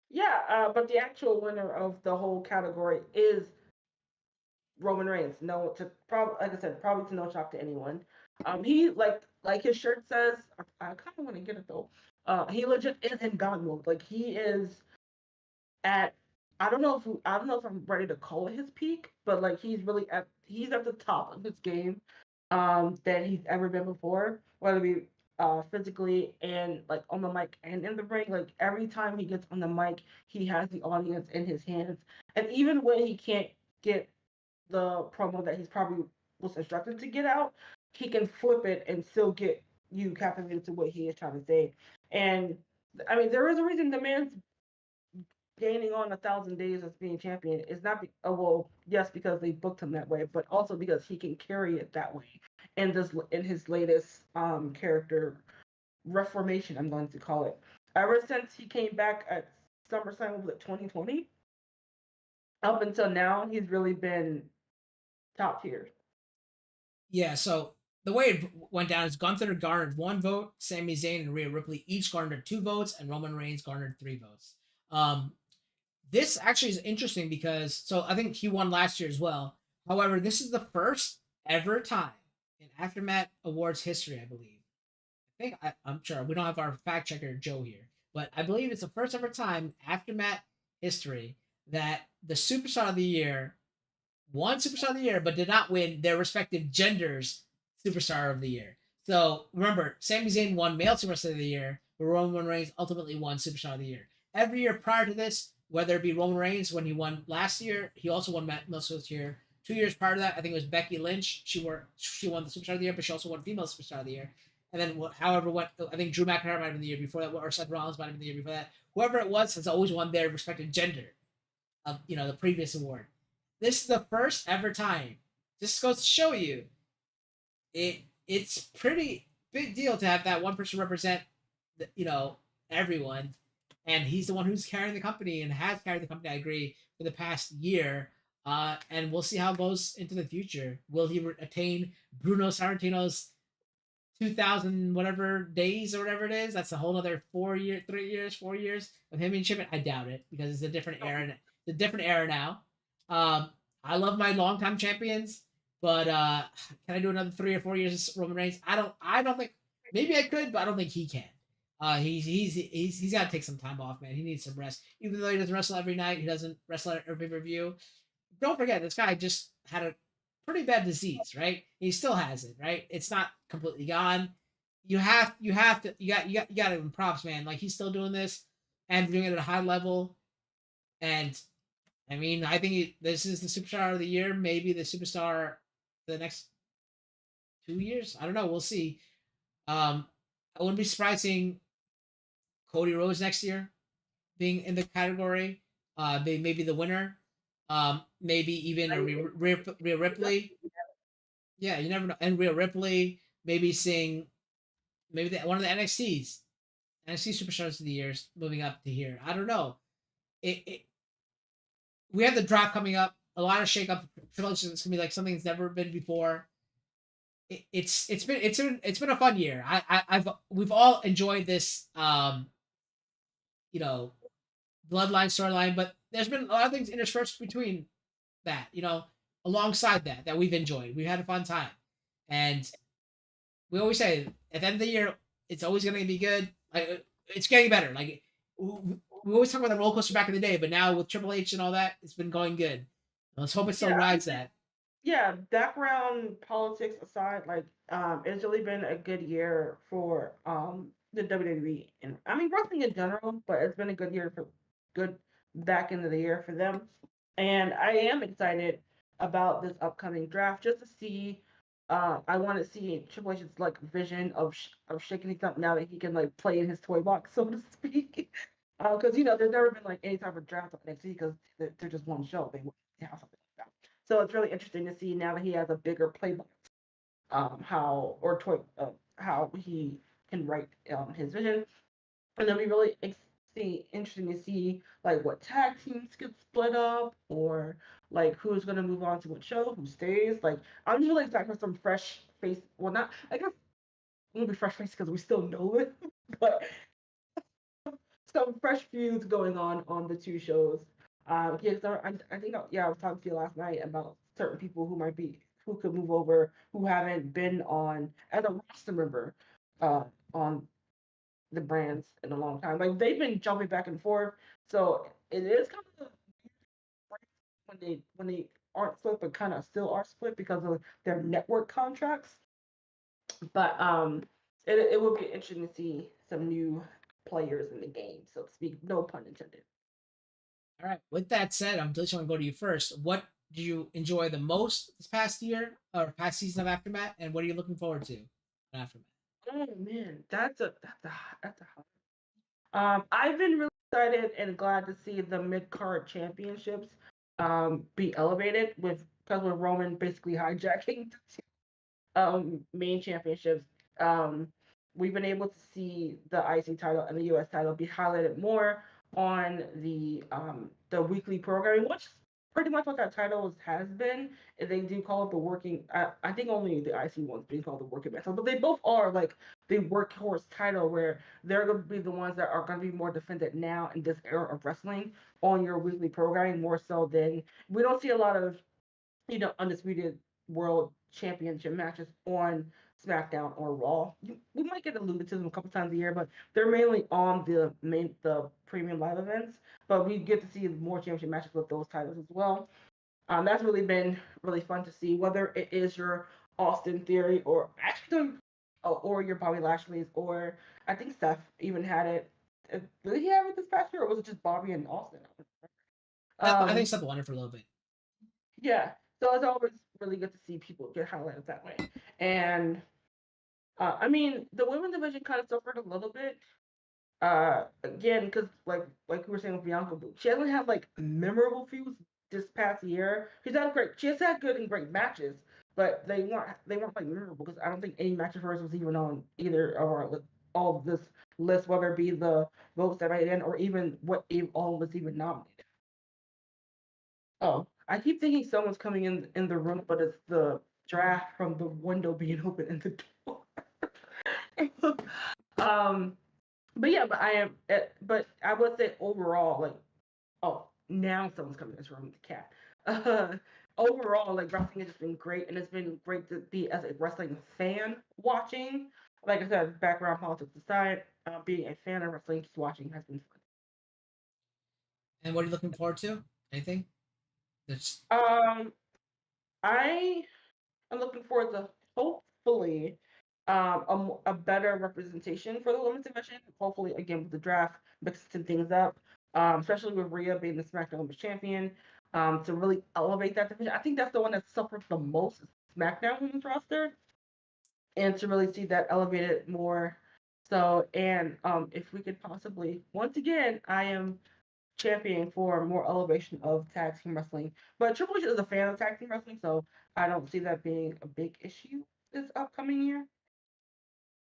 Yeah, but the actual winner of the whole category is Roman Reigns. No, like I said, probably to no shock to anyone. He like his shirt says. I kind of want to get it though. He legit is in God mode. Like he is at. I don't know if I'm ready to call it his peak, but like he's at the top of his game, that he's ever been before. Whether it be physically and like on the mic and in the ring. Like every time he gets on the mic, he has the audience in his hands, and even when he can't get the promo that he's probably was instructed to get out, he can flip it and still get you captivated to what he is trying to say. And I mean, there is a reason the man's gaining on 1,000 days as being champion. It's not well, yes, because they booked him that way, but also because he can carry it that way. And this in his latest character reformation, I'm going to call it. Ever since he came back at SummerSlam, was it 2020? Up until now, he's really been top tier. Yeah, so the way it went down is Gunther garnered 1 vote, Sami Zayn and Rhea Ripley each garnered 2 votes, and Roman Reigns garnered 3 votes. This actually is interesting because so I think he won last year as well. However, this is the first ever time in AfterMat Awards history, I believe. I'm sure we don't have our fact checker Joe here, but I believe it's the first ever time AfterMat history that the Superstar of the Year won Superstar of the Year, but did not win their respective genders Superstar of the Year. So remember, Sami Zayn won Male Superstar of the Year, but Roman Reigns ultimately won Superstar of the Year. Every year prior to this, whether it be Roman Reigns when he won last year, he also won Male Superstar of the Year. 2 years prior to that, I think it was Becky Lynch. She won the Superstar of the Year, but she also won Female Superstar of the Year. And then, however, I think Drew McIntyre might have been the year before that, or Seth Rollins might have been the year before that. Whoever it was has always won their respective gender of the previous award. This is the first ever time. Just goes to show you, it's pretty big deal to have that one person represent, everyone, and he's the one who's carrying the company and has carried the company. I agree for the past year, and we'll see how it goes into the future. Will he attain Bruno Sammartino's 2,000 whatever days or whatever it is? That's a whole other 4 years of him in shipment. I doubt it because it's a different era. It's a different era now. I love my longtime champions, but can I do another 3 or 4 years of Roman Reigns? I don't think. Maybe I could, but I don't think he can. He's got to take some time off, man. He needs some rest. Even though he doesn't wrestle every night, he doesn't wrestle at every pay-per-view. Don't forget, this guy just had a pretty bad disease, right? He still has it, right? It's not completely gone. You got to give him props, man. Like he's still doing this and doing it at a high level. And I mean, I think this is the Superstar of the Year, maybe the Superstar the next 2 years. I don't know. We'll see. I wouldn't be surprised seeing Cody Rhodes next year being in the category. Maybe the winner. Maybe even a Rhea Ripley. Yeah, you never know. And Rhea Ripley, maybe seeing one of the NXT Superstars of the Years moving up to here. I don't know. it we have the draft coming up. A lot of shakeup. Triple H is gonna be like something that's never been before. It's been a fun year. I've we've all enjoyed this you know bloodline storyline, but there's been a lot of things interspersed between that. Alongside that we've enjoyed. We had a fun time, and we always say at the end of the year it's always gonna be good. Like it's getting better. Like we always talk about the roller coaster back in the day, but now with Triple H and all that, it's been going good. Let's hope it still Yeah, rides that. yeah, background politics aside, like it's really been a good year for the WWE, and I mean wrestling in general, but it's been a good year for good back end of the year for them. And I am excited about this upcoming draft just to see. I want to see Triple H's like vision of of shaking things up now that he can like play in his toy box, so to speak. Because there's never been like any type of draft on NXT because they're just one show. They have something like that. So it's really interesting to see now that he has a bigger playbook, how or toy, how he can write his vision, and then we really see interesting to see like what tag teams get split up or like who's gonna move on to what show, who stays. Like I'm just really excited for some fresh face. Well, not I guess it won't be fresh face because we still know it, but some fresh feuds going on the two shows. Yeah, 'cause I think I was talking to you last night about certain people who could move over who haven't been on as a roster member on the brands in a long time. Like they've been jumping back and forth, so it is kind of when they aren't split, but kind of still are split because of their network contracts. But it will be interesting to see some new players in the game, so to speak. No pun intended. All right. With that said, I'm just going to go to you first. What did you enjoy the most this past year or past season of Aftermath, and what are you looking forward to on Aftermath? Oh man, that's a hard. I've been really excited and glad to see the mid card championships be elevated with because with Roman basically hijacking main championships. Um, we've been able to see the IC title and the US title be highlighted more on the weekly programming, which is pretty much what that title has been. And they do call it the working. I think only the IC one's being called the working man. But they both are like the workhorse title where they're going to be the ones that are going to be more defended now in this era of wrestling on your weekly programming more so than we don't see a lot of undisputed world championship matches on SmackDown or Raw. We might get alluded to them a couple times a year, but they're mainly on the premium live events. But we get to see more championship matches with those titles as well. That's really been really fun to see. Whether it is your Austin Theory or actually or your Bobby Lashley's, or I think Seth even had it. Did he have it this past year, or was it just Bobby and Austin? I think Um, Seth won it for a little bit. Yeah. So it's always really good to see people get highlighted that way. And I mean, the women's division kind of suffered a little bit. Again, because like we were saying with Bianca, she hasn't had like memorable feuds this past year. She has had good and great matches, but they weren't like memorable because I don't think any match of hers was even on either of all of this list, whether it be the votes that I in or even what all was even nominated. Oh, I keep thinking someone's coming in the room, but it's the draft from the window being open in the door. um, but yeah, but I would say overall, like, oh, now someone's coming in this room. The cat. Uh, Overall, like wrestling has just been great, and it's been great to be as a wrestling fan watching. Like I said, background politics aside, being a fan of wrestling, just watching has been And what are you looking forward to? Anything? There's fun. I I'm looking forward to hopefully a better representation for the women's division. Hopefully, again with the draft, mixing things up, especially with Rhea being the SmackDown Women's Champion, to really elevate that division. I think that's the one that suffered the most is SmackDown Women's roster, and to really see that elevated more. So, and if we could possibly, once again, I am championing for more elevation of tag team wrestling. But Triple H is a fan of tag team wrestling, so I don't see that being a big issue this upcoming year.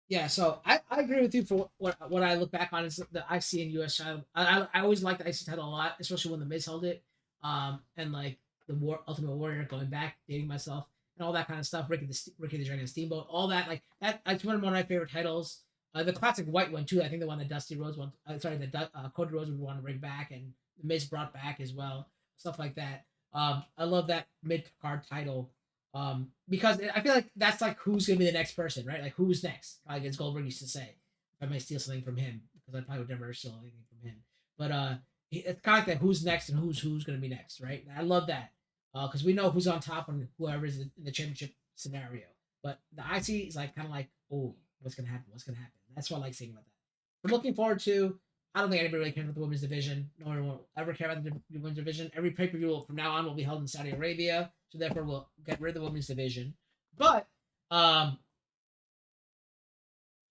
Yeah, so I agree with you for what I look back on is the IC and US title. I always liked the IC title a lot, especially when the Miz held it. And like the Ultimate Warrior going back, dating myself, and all that kind of stuff. Ricky the Dragon Steamboat, all that like that. It's one of my favorite titles. The classic white one too. I think the one that Dusty Rhodes one. Sorry, that Cody Rhodes would want to bring back, and the Miz brought back as well. Stuff like that. I love that mid card title because I feel like that's like who's gonna be the next person, right? Like who's next? Like as Goldberg used to say, if I might steal something from him because I probably would never steal anything from him. But it's kind of like that who's next and who's gonna be next, right? I love that because we know who's on top and whoever is in the championship scenario. But the IC is like kind of like, oh, what's gonna happen? What's gonna happen? That's what I like seeing about that. We're looking forward to. I don't think anybody really cares about the women's division. No one will ever care about the women's division. Every pay per view from now on will be held in Saudi Arabia, so therefore we'll get rid of the women's division. But um,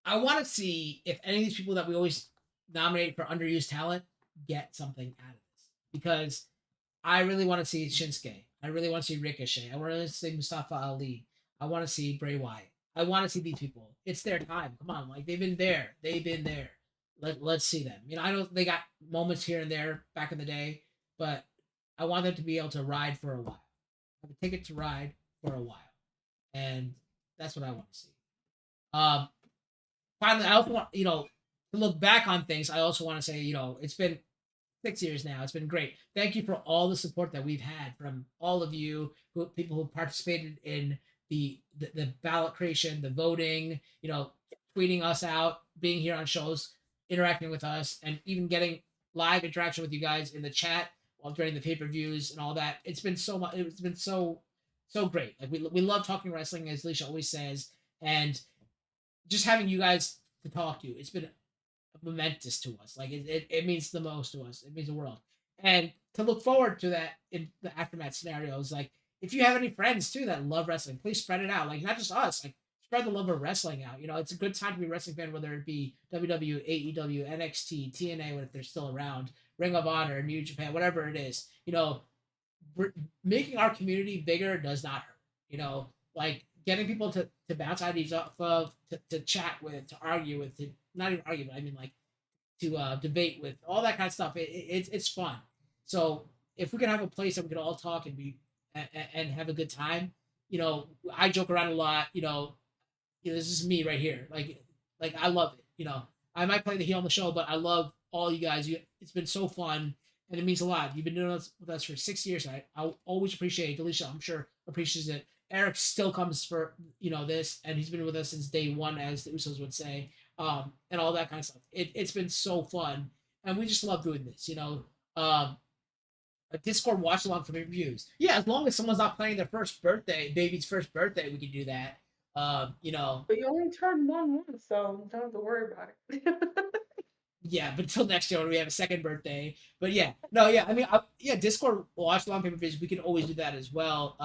I want to see if any of these people that we always nominate for underused talent get something out of this because I really want to see Shinsuke. I really want to see Ricochet. I want to see Mustafa Ali. I want to see Bray Wyatt. I want to see these people. It's their time. Come on, like they've been there. They've been there. Let's see them. You know, I know they got moments here and there back in the day, but I want them to be able to ride for a while. Have a ticket to ride for a while, and that's what I want to see. Um, Finally, I also want to look back on things. I also want to say it's been 6 years now. It's been great. Thank you for all the support that we've had from all of you, people who participated in the ballot creation, the voting, tweeting us out, being here on shows, interacting with us, and even getting live interaction with you guys in the chat while during the pay-per-views and all that. It's been so much. It's been so great. Like we love talking wrestling, as Alicia always says, and just having you guys to talk to. It's been momentous to us. Like it means the most to us. It means the world. And to look forward to that in the aftermath scenarios, like if you have any friends too that love wrestling, please spread it out. Like not just us, like spread the love of wrestling out. It's a good time to be a wrestling fan, whether it be WWE, AEW, NXT, TNA, if they're still around, Ring of Honor, New Japan, whatever it is. Making our community bigger does not hurt. Like getting people to bounce ideas off of, to chat with, to argue with, to not even argue, but I mean like to debate with, all that kind of stuff. It's fun. So if we can have a place that we can all talk and and have a good time, I joke around a lot. This is me right here. Like I love it. I might play the heel on the show, but I love all you guys. It's been so fun, and it means a lot. You've been doing this with us for 6 years. I always appreciate it. Alicia, I'm sure appreciates it. Eric still comes for this, and he's been with us since day one, as the Usos would say, and all that kind of stuff. It's been so fun, and we just love doing this. A Discord watch along for reviews. Yeah, as long as someone's not planning their first birthday, baby's first birthday, we can do that. But you only turned one once, so you don't have to worry about it. Yeah, but until next year when we have a second birthday. But yeah, no, yeah, I mean, yeah, Discord watch along paper views. We can always do that as well.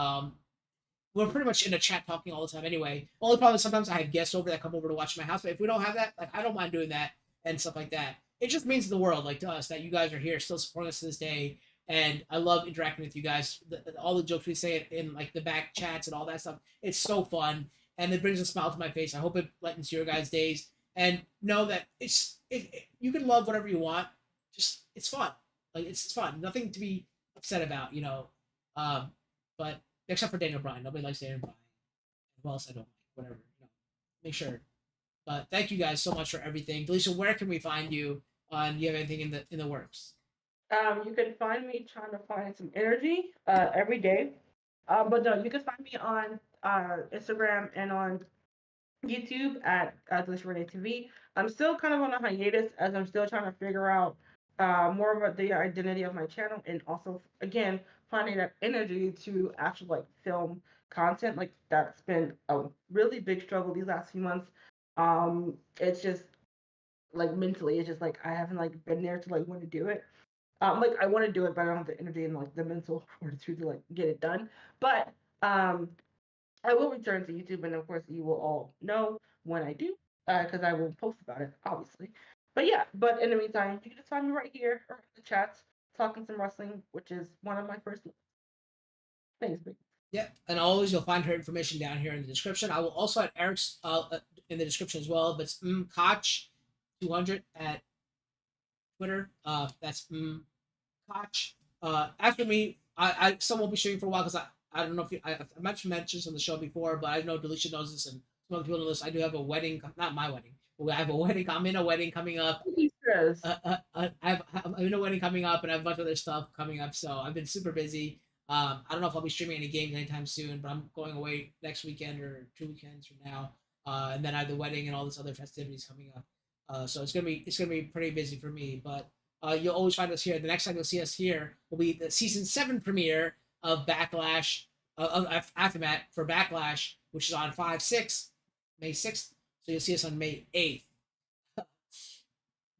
We're pretty much in a chat talking all the time anyway. Only problem is sometimes I have guests over that come over to watch my house. But if we don't have that, like I don't mind doing that and stuff like that. It just means the world, like to us, that you guys are here, still supporting us to this day. And I love interacting with you guys. All the jokes we say in like the back chats and all that stuff. It's so fun, and it brings a smile to my face. I hope it lightens your guys' days. And know that you can love whatever you want. Just it's fun. Like it's fun. Nothing to be upset about, but except for Daniel Bryan. Nobody likes Daniel Bryan. Who else I don't like? Whatever. Make sure. But thank you guys so much for everything. Delisha, where can we find you? Do you have anything in the works? You can find me trying to find some energy every day. But no, you can find me on Instagram and on YouTube at KingslayerNet TV. I'm still kind of on a hiatus as I'm still trying to figure out more about the identity of my channel and also again finding that energy to actually like film content. Like that's been a really big struggle these last few months. It's just like mentally, it's just like I haven't like been there to like want to do it. Like I want to do it, but I don't have the energy and like the mental fortitude to like get it done. But I will return to YouTube, and of course, you will all know when I do, because I will post about it, obviously. But yeah, but in the meantime, you can just find me right here or in the chats talking some wrestling, which is one of my first loves. Thanks, baby. Yeah, and always you'll find her information down here in the description. I will also add Eric's in the description as well. But it's Koch200 at Twitter. That's Koch. After me, I still won't be streaming for a while because I don't know if I mentioned this on the show before, but I know Delisha knows this and some other people know this. I do have a wedding, not my wedding. But I have a wedding. I'm in a wedding coming up. I'm in a wedding coming up, and I have a bunch of other stuff coming up. So I've been super busy. I don't know if I'll be streaming any games anytime soon, but I'm going away next weekend or 2 weekends from now, and then I have the wedding and all this other festivities coming up. So it's gonna be pretty busy for me. But you'll always find us here. The next time you'll see us here will be the season 7 premiere of Backlash of AfterMat for Backlash, which is on May 6th. So you'll see us on May 8th.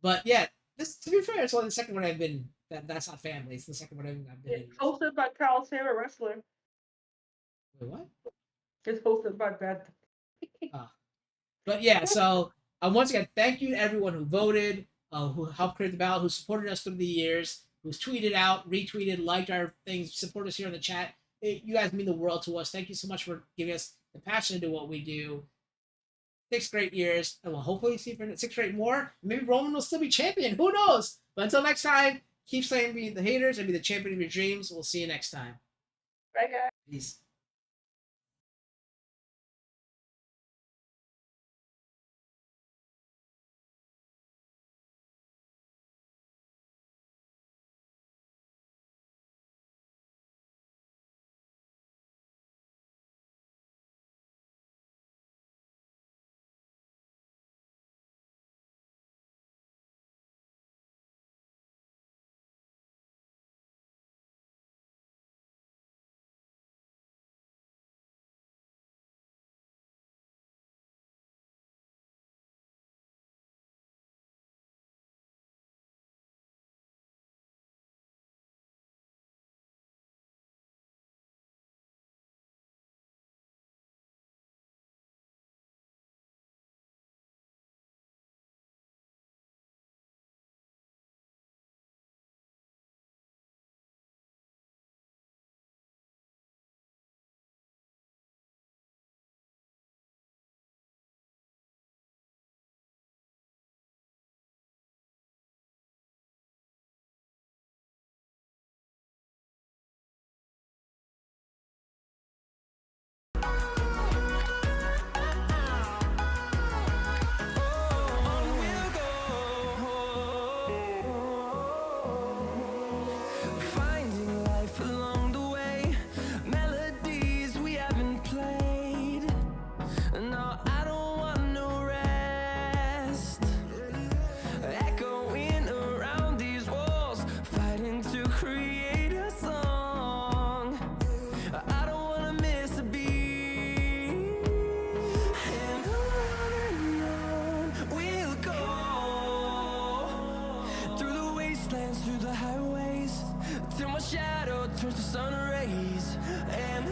But yeah, this to be fair, it's only the second one I've been. That's not family. It's the second one I've been. It's hosted by Carl's favorite wrestler. Wait, what? It's hosted by Beth. But yeah, so once again, thank you to everyone who voted, who helped create the ballot, who supported us through the years, who's tweeted out, retweeted, liked our things, support us here in the chat. You guys mean the world to us. Thank you so much for giving us the passion to do what we do. 6 great years, and we'll hopefully see for 6 straight more. Maybe Roman will still be champion. Who knows? But until next time, keep slaying be the haters and be the champion of your dreams. We'll see you next time. Bye, guys. Peace. Through the highways till my shadow turns to sun rays, and